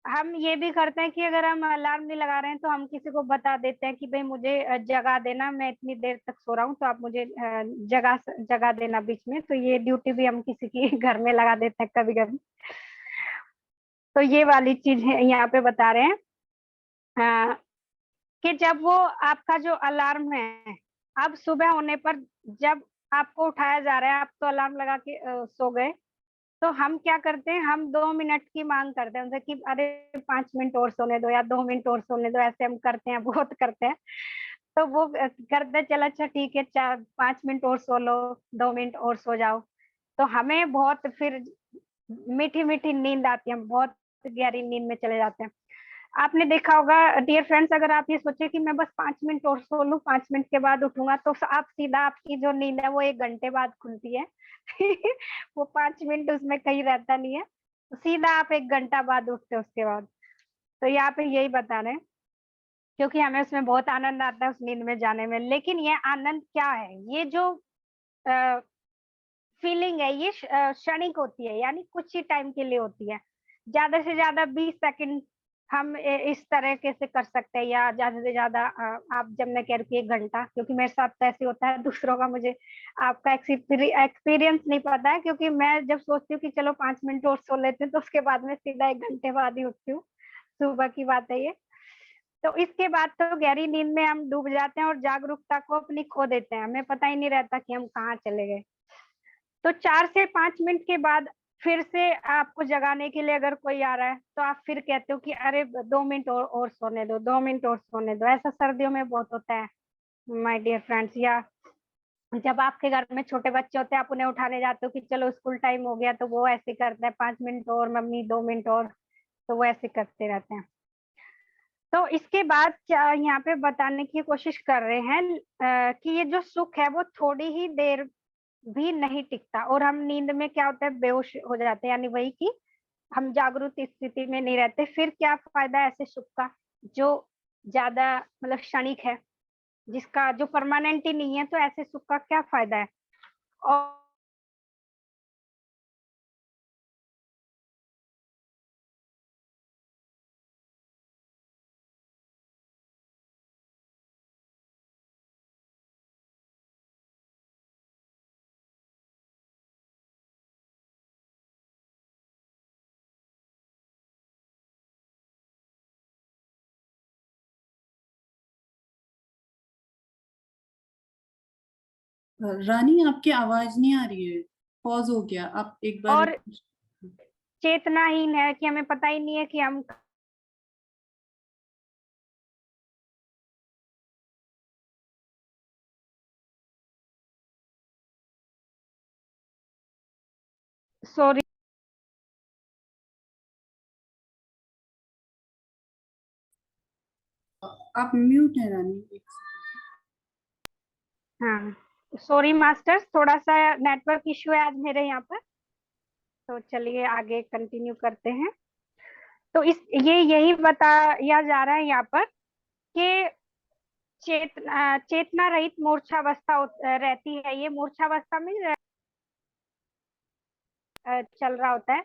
हम ये भी करते हैं कि अगर हम अलार्म नहीं लगा रहे हैं तो हम किसी को बता देते हैं कि भाई मुझे जगा देना, मैं इतनी देर तक सो रहा हूँ तो आप मुझे जगा देना बीच में। तो ये ड्यूटी भी हम किसी की घर में लगा देते हैं कभी कभी। तो ये वाली चीज यहाँ पे बता रहे हैं कि जब वो आपका जो अलार्म है, अब सुबह होने पर जब आपको उठाया जा रहा है, आप तो अलार्म लगा के सो गए, तो हम क्या करते हैं, हम 2 मिनट की मांग करते हैं उनसे कि अरे 5 मिनट और सोने दो या 2 मिनट और सोने दो। ऐसे हम करते हैं, बहुत करते हैं। तो वो करते चलो अच्छा ठीक है 4-5 मिनट और सो लो, 2 मिनट और सो जाओ। तो हमें बहुत फिर मीठी मीठी नींद आती है, हम बहुत गहरी नींद में चले जाते हैं। आपने देखा होगा डियर फ्रेंड्स, अगर आप ये सोचे कि मैं बस 5 मिनट और सो लूं, 5 मिनट के बाद उठूंगा, तो आप सीधा, आपकी जो नींद है वो 1 घंटे बाद खुलती है। वो 5 मिनट उसमें कहीं रहता नहीं है, तो सीधा आप 1 घंटा बाद उठते हो उसके बाद। तो यहाँ पे यही बता रहे हैं, क्योंकि हमें उसमें बहुत आनंद आता है उस नींद में जाने में। लेकिन ये आनंद क्या है, ये जो फीलिंग है, ये क्षणिक होती है, यानी कुछ ही टाइम के लिए होती है। ज्यादा से ज्यादा 20 सेकंड हम इस तरीके से कर सकते हैं, या ज्यादा से ज्यादा आप जब मैं कह रही हूँ 1 घंटा, क्योंकि मेरे साथ तो ऐसे होता है, दूसरों का मुझे आपका एक्सपीरियंस नहीं पता है, क्योंकि मैं जब सोचती हूँ कि चलो 5 मिनट और सो लेते हैं, तो उसके बाद में सीधा 1 घंटे बाद ही उठती हूँ। सुबह की बात है ये। तो इसके बाद तो गहरी नींद में हम डूब जाते हैं और जागरूकता को अपनी खो देते हैं, हमें पता ही नहीं रहता कि हम कहाँ चले गए। तो 4 से 5 मिनट के बाद फिर से आपको जगाने के लिए अगर कोई आ रहा है, तो आप फिर कहते हो कि अरे 2 मिनट और सोने दो, 2 मिनट और सोने दो। ऐसा सर्दियों में बहुत होता है माय डियर फ्रेंड्स। या जब आपके घर में छोटे बच्चे होते हैं, आप उन्हें उठाने जाते हो कि चलो स्कूल टाइम हो गया, तो वो ऐसे करते हैं, 5 मिनट और मम्मी, 2 मिनट और, तो वो ऐसे करते रहते हैं। तो इसके बाद क्या यहाँ पे बताने की कोशिश कर रहे हैं कि ये जो सुख है वो थोड़ी ही देर भी नहीं टिकता, और हम नींद में क्या होता है, बेहोश हो जाते हैं, यानी वही कि हम जागरूक स्थिति में नहीं रहते। फिर क्या फायदा है ऐसे सुख का जो ज्यादा मतलब क्षणिक है, जिसका जो परमानेंट ही नहीं है, तो ऐसे सुख का क्या फायदा है। और रानी, आपकी आवाज नहीं आ रही है, पॉज हो गया, आप एक बार। और चेतनाहीन है कि हमें पता ही नहीं है कि हम, सॉरी। आप म्यूट है रानी, एक हाँ, सॉरी मास्टर्स, थोड़ा सा नेटवर्क इश्यू है आज मेरे यहाँ पर। तो चलिए आगे कंटिन्यू करते हैं। तो इस ये यही बताया जा रहा है यहाँ पर कि चेतना रहित मूर्छावस्था रहती है। ये मूर्छावस्था में चल रहा होता है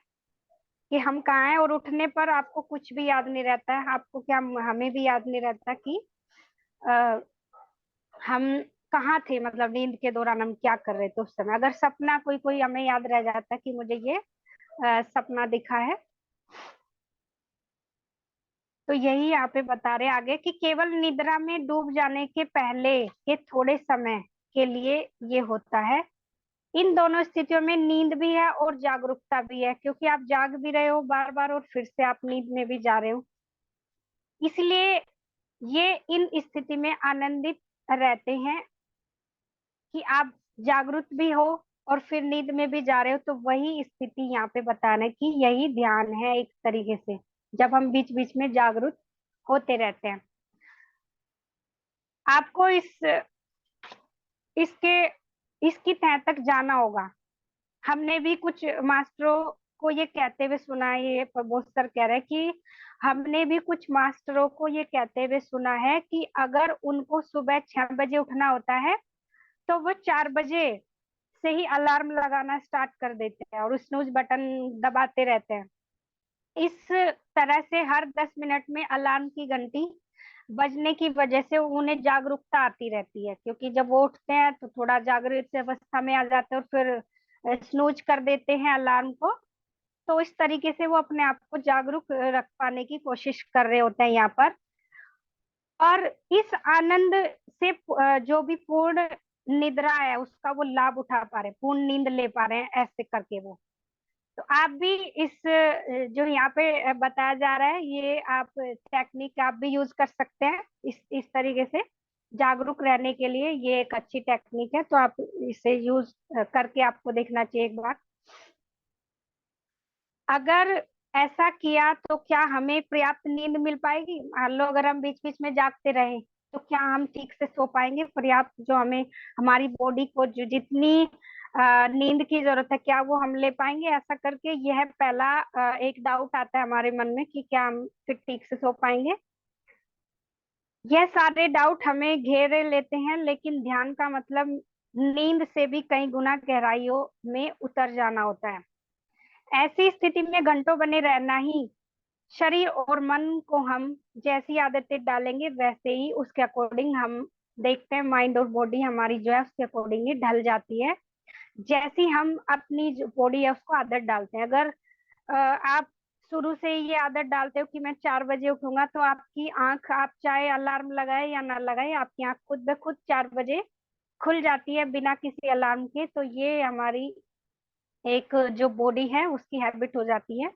कि हम कहाँ हैं, और उठने पर आपको कुछ भी याद नहीं रहता है। आपको क्या, हमें भी याद नहीं रहता कि आ, हम कहाँ थे, मतलब नींद के दौरान हम क्या कर रहे थे उस समय। अगर सपना कोई कोई हमें याद रह जाता है कि मुझे ये सपना दिखा है। तो यही यहाँ पे बता रहे आगे कि केवल निद्रा में डूब जाने के पहले के थोड़े समय के लिए ये होता है। इन दोनों स्थितियों में नींद भी है और जागरूकता भी है, क्योंकि आप जाग भी रहे हो बार बार, और फिर से आप नींद में भी जा रहे हो। इसलिए ये इन स्थिति में आनंदित रहते हैं कि आप जागरूक भी हो और फिर नींद में भी जा रहे हो। तो वही स्थिति यहाँ पे बताना कि यही ध्यान है एक तरीके से, जब हम बीच बीच में जागरूक होते रहते हैं। आपको इसके इसकी तह तक जाना होगा। हमने भी कुछ मास्टरों को ये कहते हुए सुना है, ये प्रबोध सर कह रहे हैं कि हमने भी कुछ मास्टरों को ये कहते हुए सुना है कि अगर उनको सुबह 6 बजे उठना होता है, तो वो 4 बजे से ही अलार्म लगाना स्टार्ट कर देते हैं और स्नूज बटन दबाते रहते हैं। इस तरह से हर 10 मिनट में अलार्म की घंटी बजने की वजह से उन्हें जागरूकता आती रहती है, क्योंकि जब वो उठते हैं तो थोड़ा जागृत अवस्था में आ जाते हैं, और फिर स्नूज कर देते हैं अलार्म को। तो इस तरीके से वो अपने आप को जागरूक रख पाने की कोशिश कर रहे होते हैं यहाँ पर। और इस आनंद से जो भी पूर्ण निद्रा है उसका वो लाभ उठा पा रहे हैं, पूर्ण नींद ले पा रहे हैं ऐसे करके वो। तो आप भी इस जो यहाँ पे बताया जा रहा है, ये आप टेक्निक आप भी यूज कर सकते हैं इस तरीके से। जागरूक रहने के लिए ये एक अच्छी टेक्निक है, तो आप इसे यूज करके आपको देखना चाहिए एक बार। अगर ऐसा किया तो क्या हमें पर्याप्त नींद मिल पाएगी? मान लो अगर हम बीच बीच में जागते रहे तो क्या हम ठीक से सो पाएंगे? पर्याप्त जो हमें, हमारी बॉडी को जो जितनी नींद की जरूरत है, क्या वो हम ले पाएंगे? ऐसा करके यह पहला एक डाउट आता है हमारे मन में कि क्या हम फिर ठीक से सो पाएंगे। यह सारे डाउट हमें घेरे लेते हैं, लेकिन ध्यान का मतलब नींद से भी कई गुना गहराइयों में उतर जाना होता है। ऐसी स्थिति में घंटों बने रहना ही, शरीर और मन को हम जैसी आदतें डालेंगे वैसे ही उसके अकॉर्डिंग हम देखते हैं, माइंड और बॉडी हमारी जो है उसके अकॉर्डिंग ही ढल जाती है। जैसी हम अपनी जो बॉडी है उसको आदत डालते हैं। अगर आप शुरू से ही ये आदत डालते हो कि मैं 4 बजे उठूंगा, तो आपकी आंख, आप चाहे अलार्म लगाए या ना लगाए, आपकी आंख खुद ब खुद 4 बजे खुल जाती है बिना किसी अलार्म के। तो ये हमारी एक जो बॉडी है उसकी हैबिट हो जाती है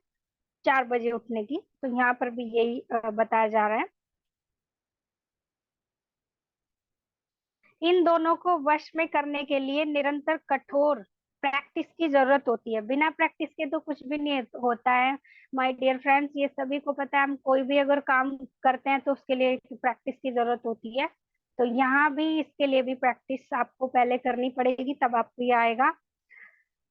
4 बजे उठने की। तो यहाँ पर भी यही बताया जा रहा है। इन दोनों को वश में करने के लिए निरंतर कठोर प्रैक्टिस की जरूरत होती है। बिना प्रैक्टिस के तो कुछ भी नहीं होता है माय डियर फ्रेंड्स, ये सभी को पता है। हम कोई भी अगर काम करते हैं तो उसके लिए प्रैक्टिस की जरूरत होती है। तो यहाँ भी इसके लिए भी प्रैक्टिस आपको पहले करनी पड़ेगी, तब आपको ये आएगा।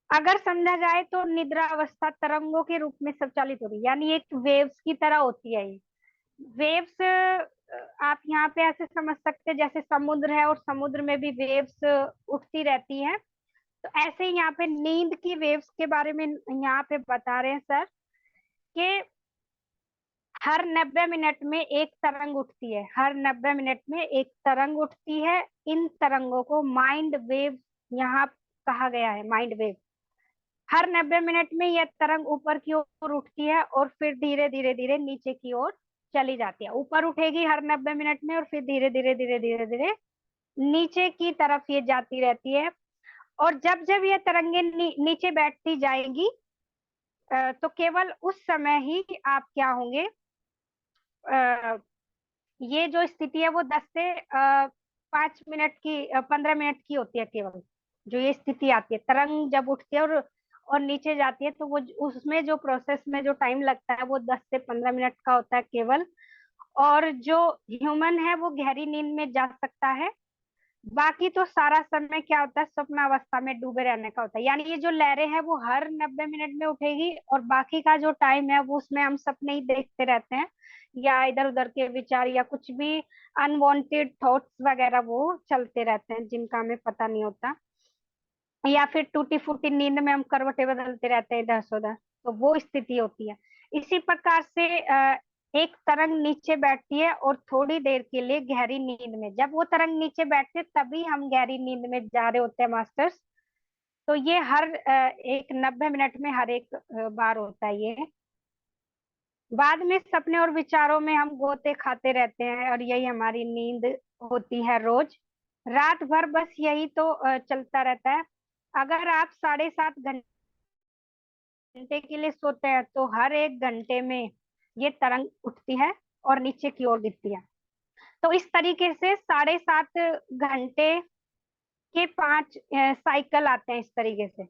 अगर समझा जाए तो निद्रा अवस्था तरंगों के रूप में संचालित होती है, यानी एक वेव्स की तरह होती है ये। वेव्स आप यहाँ पे ऐसे समझ सकते हैं जैसे समुद्र है और समुद्र में भी वेव्स उठती रहती है। तो ऐसे ही यहाँ पे नींद की वेव्स के बारे में यहाँ पे बता रहे हैं सर कि हर 90 मिनट में एक तरंग उठती है, हर 90 मिनट में एक तरंग उठती है। इन तरंगों को माइंड वेव यहाँ कहा गया है, माइंड वेव। हर 90 मिनट में यह तरंग ऊपर की ओर उठती है और फिर धीरे धीरे धीरे नीचे की ओर चली जाती है। ऊपर उठेगी हर 90 मिनट में और फिर धीरे धीरे धीरे धीरे धीरे नीचे की तरफ ये जाती रहती है। और जब जब ये तरंगे नीचे बैठती जाएंगी तो केवल उस समय ही आप क्या होंगे, ये जो स्थिति है वो 10 से 5 मिनट की, 15 मिनट की होती है केवल। जो ये स्थिति आती है, तरंग जब उठती है और नीचे जाती है, तो वो उसमें जो प्रोसेस में जो टाइम लगता है वो 10 से 15 मिनट का होता है केवल। और जो ह्यूमन है वो गहरी नींद में जा सकता है। बाकी तो सारा समय क्या होता है, स्वप्न अवस्था में डूबे रहने का होता है। यानी ये जो लहरें हैं वो हर 90 मिनट में उठेगी और बाकी का जो टाइम है वो उसमें हम सपने ही देखते रहते हैं, या इधर उधर के विचार या कुछ भी अनवांटेड थॉट्स वगैरह वो चलते रहते हैं जिनका हमें पता नहीं होता। या फिर टूटी फूटी नींद में हम करवटें बदलते रहते हैं इधर से उधर, तो वो स्थिति होती है। इसी प्रकार से एक तरंग नीचे बैठती है और थोड़ी देर के लिए गहरी नींद में, जब वो तरंग नीचे बैठते तभी हम गहरी नींद में जा रहे होते हैं मास्टर्स। तो ये हर एक 90 मिनट में हर एक बार होता है ये। बाद में सपने और विचारों में हम गोते खाते रहते हैं और यही हमारी नींद होती है रोज। रात भर बस यही तो चलता रहता है। अगर आप 7.5 घंटे के लिए सोते हैं तो हर एक घंटे में ये तरंग उठती है और नीचे की ओर गिरती है। तो इस तरीके से 7.5 घंटे के 5 साइकिल आते हैं। इस तरीके से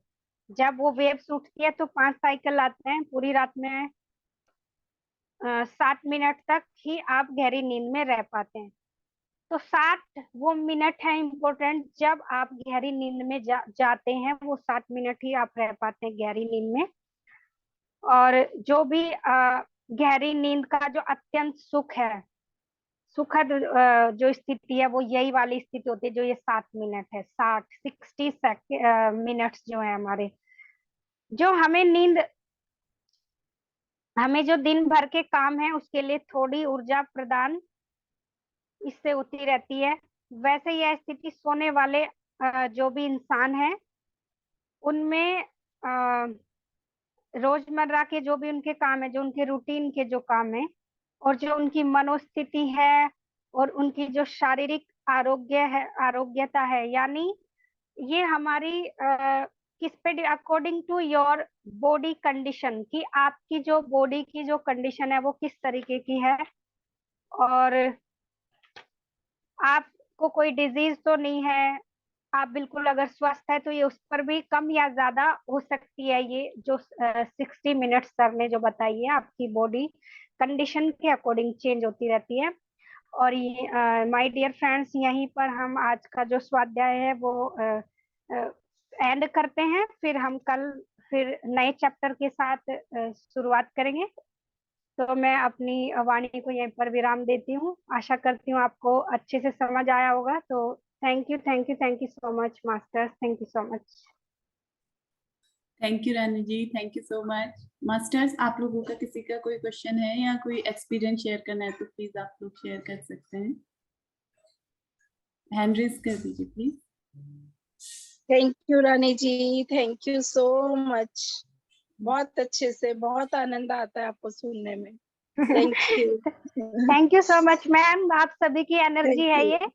जब वो वेव्स उठती है तो 5 साइकिल आते हैं। पूरी रात में 7 मिनट तक ही आप गहरी नींद में रह पाते हैं। तो 7 वो मिनट है इम्पोर्टेंट, जब आप गहरी नींद में जाते हैं वो 7 मिनट ही आप रह पाते हैं गहरी नींद में। और जो भी गहरी नींद का जो अत्यंत सुख है, सुखद जो स्थिति है वो यही वाली स्थिति होती है जो ये 7 मिनट है। 60 मिनट्स जो है हमारे, जो हमें नींद, हमें जो दिन भर के काम है उसके लिए थोड़ी ऊर्जा प्रदान इससे होती रहती है। वैसे यह स्थिति सोने वाले जो भी इंसान है उनमें रोजमर्रा के जो भी उनके काम है, जो उनके रूटीन के जो काम है और जो उनकी मनोस्थिति है और उनकी जो शारीरिक आरोग्य है, आरोग्यता है, यानी ये हमारी किस पे, according to your body condition, कि आपकी जो बॉडी की जो कंडीशन है वो किस तरीके की है और आप आपको कोई डिजीज तो नहीं है, आप बिल्कुल अगर स्वस्थ है तो ये उस पर भी कम या ज्यादा हो सकती है। ये जो 60 मिनट्स सर ने जो बताई है, आपकी बॉडी कंडीशन के अकॉर्डिंग चेंज होती रहती है। और ये माय डियर फ्रेंड्स, यहीं पर हम आज का जो स्वाध्याय है वो एंड करते हैं। फिर हम कल फिर नए चैप्टर के साथ शुरुआत करेंगे। तो मैं अपनी वाणी को यहीं पर विराम देती हूँ। आशा करती हूँ आपको अच्छे से समझ आया होगा। तो thank you, thank you, thank you so much masters, thank you so much. Thank you Rani ji, thank you so much. Masters, आप लोगों का किसी का कोई क्वेश्चन है या कोई एक्सपीरियंस शेयर करना है तो प्लीज आप लोग शेयर कर सकते हैं। हैंड रेज कर दीजिए please. Thank you Rani ji, thank you so much. बहुत अच्छे से, बहुत आनंद आता है आपको सुनने में। Thank you. Thank you so much ma'am, आप सभी की एनर्जी Thank है you. ये,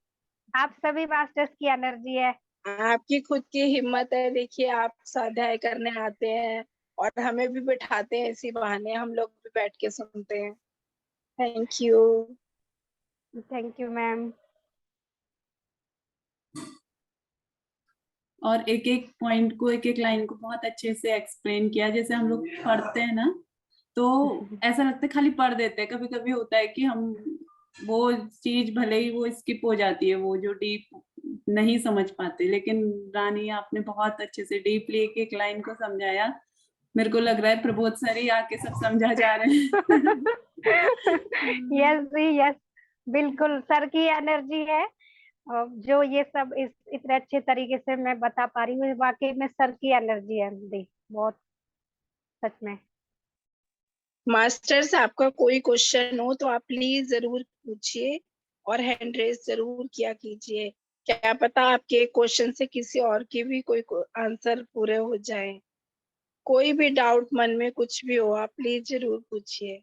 आप सभी मास्टर्स की एनर्जी है। आपकी खुद की हिम्मत है। देखिए, आप स्वाध्याय करने आते हैं और हमें भी बिठाते हैं, इसी बहाने हम लोग भी बैठ के सुनते हैं। Thank you. Thank you ma'am. और एक एक पॉइंट को, एक एक लाइन को बहुत अच्छे से एक्सप्लेन किया। जैसे हम लोग पढ़ते हैं ना, तो ऐसा लगता है खाली पढ़ देते हैं। कभी कभी होता है कि हम वो चीज भले ही वो स्किप हो जाती है, वो जो डीप नहीं समझ पाते, लेकिन रानी आपने बहुत अच्छे से डीपली एक एक लाइन को समझाया। मेरे को लग रहा है प्रबोध सर ही आके सब समझा जा रहे हैं। यस जी यस, बिल्कुल सर की एनर्जी है। जो ये सब इस इतने अच्छे तरीके से मैं बता पा रही हूँ, वाकई में सर की एनर्जी है दी, बहुत, सच में। मास्टर्स, आपका कोई क्वेश्चन हो तो आप प्लीज जरूर पूछिए और हैंड रेज जरूर किया कीजिए। क्या पता आपके क्वेश्चन से किसी और के भी कोई आंसर पूरे हो जाए। कोई भी डाउट मन में कुछ भी हो, आप प्लीज जरूर पूछिए।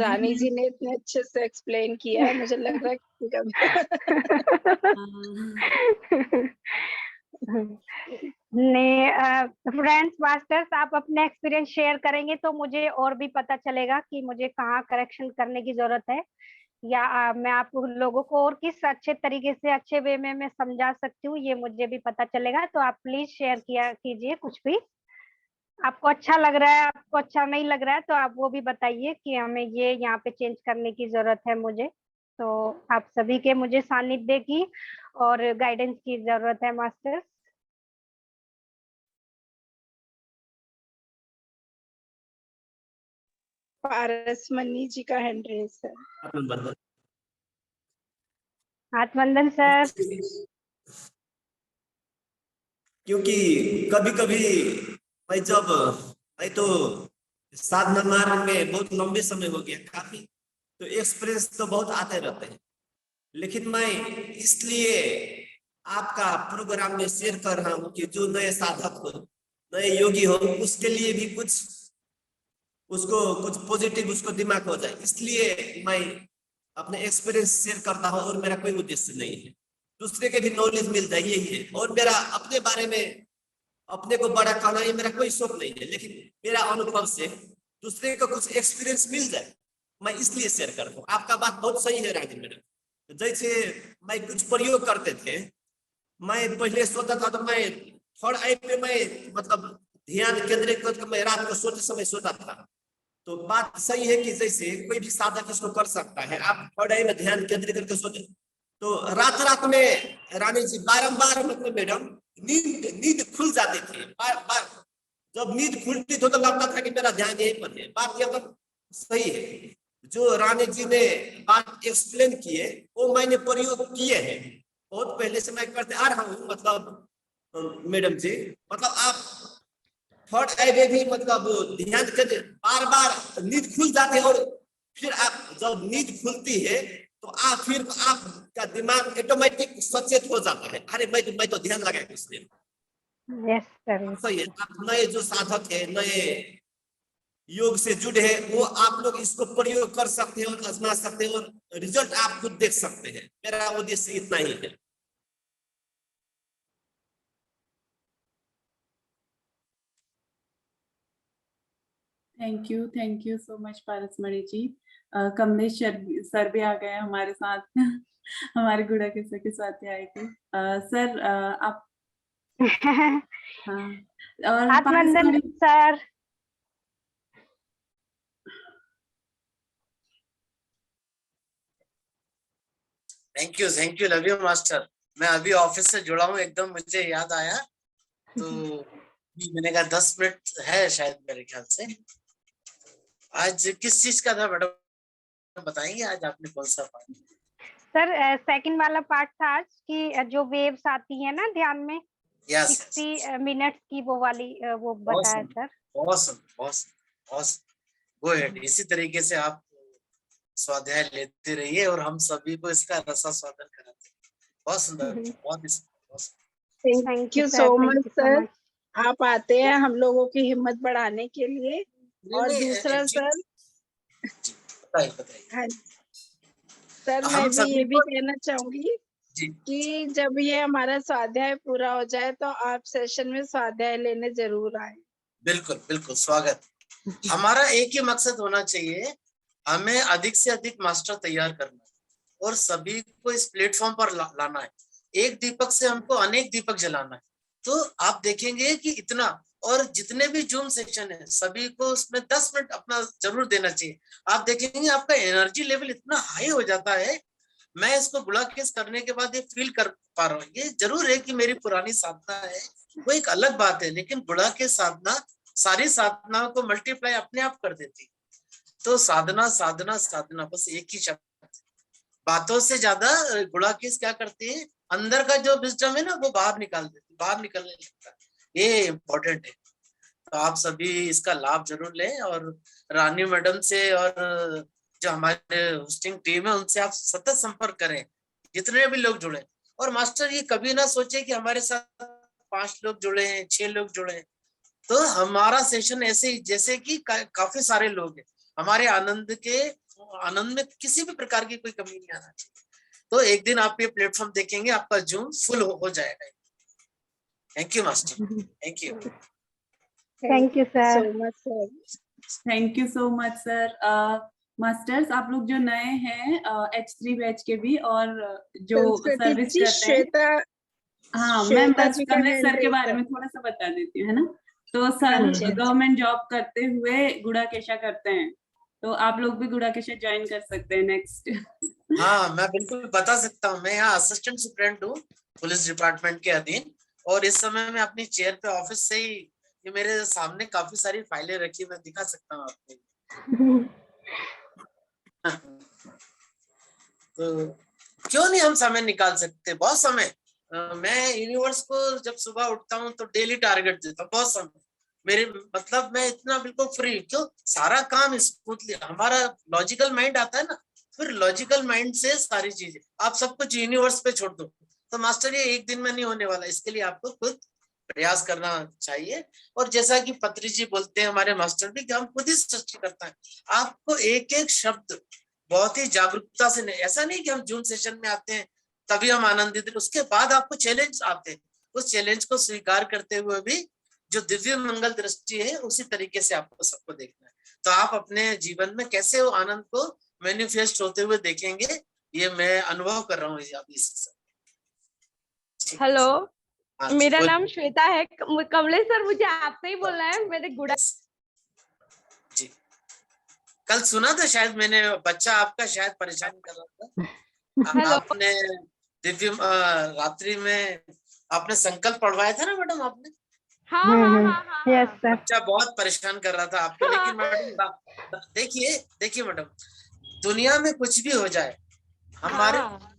रानी जी ने इतने अच्छे से एक्सप्लेन किया है, मुझे लग रहा है कि नहीं फ्रेंड्स, मास्टर्स आप अपने एक्सपीरियंस शेयर करेंगे तो मुझे और भी पता चलेगा कि मुझे कहाँ करेक्शन करने की जरूरत है, या मैं आप लोगों को और किस अच्छे तरीके से, अच्छे वे में मैं समझा सकती हूँ, ये मुझे भी पता चलेगा। तो आप प्लीज शेयर किया कीजिए। कुछ भी आपको अच्छा लग रहा है, आपको अच्छा नहीं लग रहा है, तो आप वो भी बताइए कि हमें ये यहाँ पे चेंज करने की जरूरत है मुझे। तो आप सभी के मुझे सानिध्य की और गाइडेंस की जरूरत है मास्टर्स। पारस मनी जी का हैंड रेस है। हाथ वंदन सर। क्योंकि कभी कभी मैं तो साधना मार्ग में बहुत लंबे समय हो गया काफी, तो एक्सपीरियंस तो बहुत आते रहते हैं, लेकिन मैं इसलिए आपका प्रोग्राम में शेयर कर रहा हूँ कि जो नए साधक हो, नए योगी हो, उसके लिए भी कुछ पॉजिटिव उसको दिमाग हो जाए, इसलिए मैं अपने एक्सपीरियंस शेयर करता हूँ। और मेरा कोई उद्देश्य नहीं है, दूसरे के भी नॉलेज मिल जाए, यही है। और मेरा अपने बारे में, अपने को बड़ा कहना, ये मेरा कोई शौक नहीं है, लेकिन मेरा अनुभव से दूसरे को कुछ एक्सपीरियंस मिल जाए, मैं इसलिए शेयर करता हूँ। आपका बात बहुत सही है राजी मैडम। जैसे मैं कुछ प्रयोग करते थे, मैं पहले सोचा था, तो मैं थर्ड आई पे मैं मतलब ध्यान केंद्रित करके मैं रात को सोते समय सोता था। तो बात सही है कि जैसे कोई भी साधक इसको कर सकता है, आप थर्ड आई में ध्यान केंद्रित करके सोते, तो रात रात में रानी जी बारंबार मतलब मैडम नींद खुल जाती थी। बार बार जब नींद खुलती तो लगता था कि मेरा ध्यान यहीं पर है। बात यह तो सही है, जो रानी जी ने बात एक्सप्लेन किए वो मैंने प्रयोग किए हैं, बहुत पहले से मैं करते आ रहा हूँ। मतलब मैडम जी, मतलब आप थर्ड आई में भी मतलब ध्यान करते, बार बार नींद खुल जाती है, और फिर आप जब नींद खुलती है तो फिर आपका दिमाग ऑटोमेटिक सचेत हो जाता है, अरे मैं तो ध्यान लगाया इसलिए। Yes sir. सही है, आप नए जो साधक है, नए योग से जुड़े हैं, वो आप लोग इसको प्रयोग कर सकते हैं और आजमा सकते हैं, और रिजल्ट आप खुद देख सकते हैं। मेरा उद्देश्य इतना ही है। Thank you so much Parasmani ji. Kamlesh sir भी आ गए हमारे साथ हमारे गुड़ाकेशा के स्वाध्याय के। सर आप हाँ और हाथ वंदन Parasmani sir. Thank you love you master. मैं अभी ऑफिस से जुड़ा हूँ, एकदम मुझे याद आया तो मैंने कहा 10 मिनट है शायद मेरे ख्याल से। आज किस चीज का था मैडम, बताएंगे आज आपने कौन सा पार्ट? सर सेकंड वाला पार्ट था आज की जो वेव्स आती है ना ध्यान में, 60 मिनट्स की वो वाली वो बताया सर। गो अहेड, इसी तरीके से आप स्वाध्याय लेते रहिए और हम सभी को इसका रसा स्वादन कराते हैं। बहुत सुंदर, बहुत thank you so much sir. आप आते हैं हम लोगों की हिम्मत बढ़ाने के लिए। और दूसरा सर, बताइए। हाँ सर, मैं भी ये भी कहना चाहूंगी कि जब ये हमारा स्वाध्याय पूरा हो जाए तो आप सेशन में स्वाध्याय लेने जरूर आए। बिल्कुल बिल्कुल स्वागत। हमारा एक ही मकसद होना चाहिए, हमें अधिक से अधिक मास्टर तैयार करना है और सभी को इस प्लेटफॉर्म पर लाना है। एक दीपक से हमको अनेक दीपक जलाना है। तो आप देखेंगे कि इतना, और जितने भी जूम सेक्शन है सभी को उसमें 10 मिनट अपना जरूर देना चाहिए। आप देखेंगे आपका एनर्जी लेवल इतना हाई हो जाता है। मैं इसको गुड़ाकेश करने के बाद ये फील कर पा रहा हूँ। ये जरूर है कि मेरी पुरानी साधना है वो एक अलग बात है, लेकिन गुड़ाकेश साधना सारी साधनाओं को मल्टीप्लाई अपने आप कर देती। तो साधना साधना साधना, बस एक ही शब्द। बातों से ज्यादा गुड़ाकेश क्या करती है, अंदर का जो विजडम है ना वो बाहर निकाल देती, बाहर निकलने लगता है। ये इम्पोर्टेंट है। तो आप सभी इसका लाभ जरूर लें और रानी मैडम से और जो हमारे होस्टिंग टीम है उनसे आप सतत संपर्क करें, जितने भी लोग जुड़े। और मास्टर ये कभी ना सोचे कि हमारे साथ 5 लोग जुड़े हैं, 6 लोग जुड़े हैं। तो हमारा सेशन ऐसे ही जैसे कि काफी सारे लोग हैं। हमारे आनंद में किसी भी प्रकार की कोई कमी नहीं आना चाहिए। तो एक दिन आप ये प्लेटफॉर्म देखेंगे आपका जूम फुल हो जाएगा। Thank you master, thank you sir. Thank you so much sir. Masters आप लोग जो नए हैं H3 बैच के भी और जो सर्विस करते हैं, हाँ मैं बस कमलेश सर के बारे में थोड़ा सा बता देती हूँ, है ना। तो सर गवर्नमेंट जॉब करते हुए गुड़ाकेशा करते हैं, तो आप लोग भी गुड़ाकेशा ज्वाइन कर सकते हैं नेक्स्ट। हाँ मैं बिल्कुल बता सकता हूँ। मैं यहाँ असिस्टेंट सुपरिटेंडेंट हूँ पुलिस डिपार्टमेंट के अधीन, और इस समय मैं अपनी चेयर पे ऑफिस से ही, ये मेरे सामने काफी सारी फाइलें रखी, मैं दिखा सकता हूँ आपको। तो क्यों नहीं हम समय निकाल सकते, बहुत समय। मैं यूनिवर्स को जब सुबह उठता हूँ तो डेली टारगेट देता हूँ, बहुत समय मेरे, मतलब मैं इतना बिल्कुल फ्री, क्यों सारा काम स्मूथली, हमारा लॉजिकल माइंड आता है ना, फिर लॉजिकल माइंड से सारी चीजें आप सब कुछ यूनिवर्स पे छोड़ दो। तो मास्टर ये एक दिन में नहीं होने वाला, इसके लिए आपको खुद प्रयास करना चाहिए। और जैसा कि पत्री जी बोलते हैं हमारे मास्टर भी, कि हम खुद ही सृष्टि करता है। आपको एक एक शब्द बहुत ही जागरूकता से, नहीं ऐसा नहीं कि हम जूम सेशन में आते हैं तभी हम आनंदित, उसके बाद आपको चैलेंज आते हैं, उस चैलेंज को स्वीकार करते हुए भी जो दिव्य मंगल दृष्टि है उसी तरीके से आपको सबको देखना है। तो आप अपने जीवन में कैसे वो आनंद को मैनिफेस्ट होते हुए देखेंगे, ये मैं अनुभव कर रहा हूँ अभी इस समय। हेलो, मेरा नाम श्वेता है। कमलेश सर मुझे आपसे ही बोलना है, मेरे गुड़ा जी। कल सुना था शायद मैंने, बच्चा आपका शायद परेशान कर रहा था। आपने दिव्य रात्रि में आपने संकल्प पढ़वाया था ना मैडम आपने? हाँ। Yes sir. बच्चा बहुत परेशान कर रहा था आपको। लेकिन मैडम देखिए मैडम, दुनिया में कुछ भी हो जाए, हमारे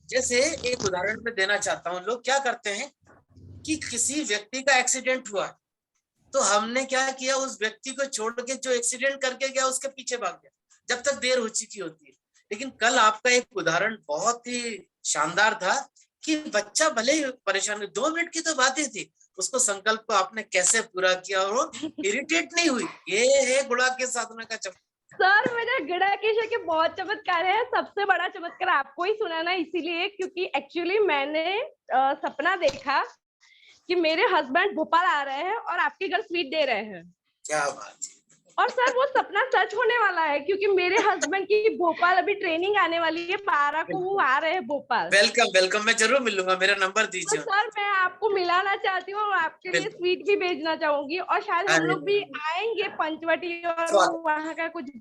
जैसे एक उदाहरण में देना चाहता हूँ, लोग क्या करते हैं कि किसी व्यक्ति का एक्सीडेंट हुआ तो हमने क्या किया, उस व्यक्ति को छोड़ के जो एक्सीडेंट करके गया उसके पीछे भाग गया जब तक देर हो चुकी होती है। लेकिन कल आपका एक उदाहरण बहुत ही शानदार था कि बच्चा भले ही परेशान, 2 मिनट की तो बात ही थी, उसको संकल्प को आपने कैसे पूरा किया और इरिटेट नहीं हुई। ये है गुड़ाकेश साधना का चमत्कार। सर मेरे गुड़ाकेशा के बहुत चमत्कार है, सबसे बड़ा चमत्कार आपको ही सुनाना इसीलिए क्योंकि एक्चुअली मैंने सपना देखा कि मेरे हस्बैंड भोपाल आ रहे हैं और आपके घर स्वीट दे रहे हैं। क्या बात है। और सर वो सपना सच होने वाला है, क्योंकि मेरे हस्बैंड की भोपाल अभी ट्रेनिंग आने वाली है, 12 को वो आ रहे हैं भोपाल। वेलकम वेलकम, मैं जरूर मिलूंगा, मेरा नंबर तो दीजिए। सर मैं आपको मिलाना चाहती हूँ और आपके लिए बिल्कुल। स्वीट भी भेजना चाहूंगी, और शायद हम अरे लोग भी आएंगे पंचवटी और स्वागत। वहाँ का कुछ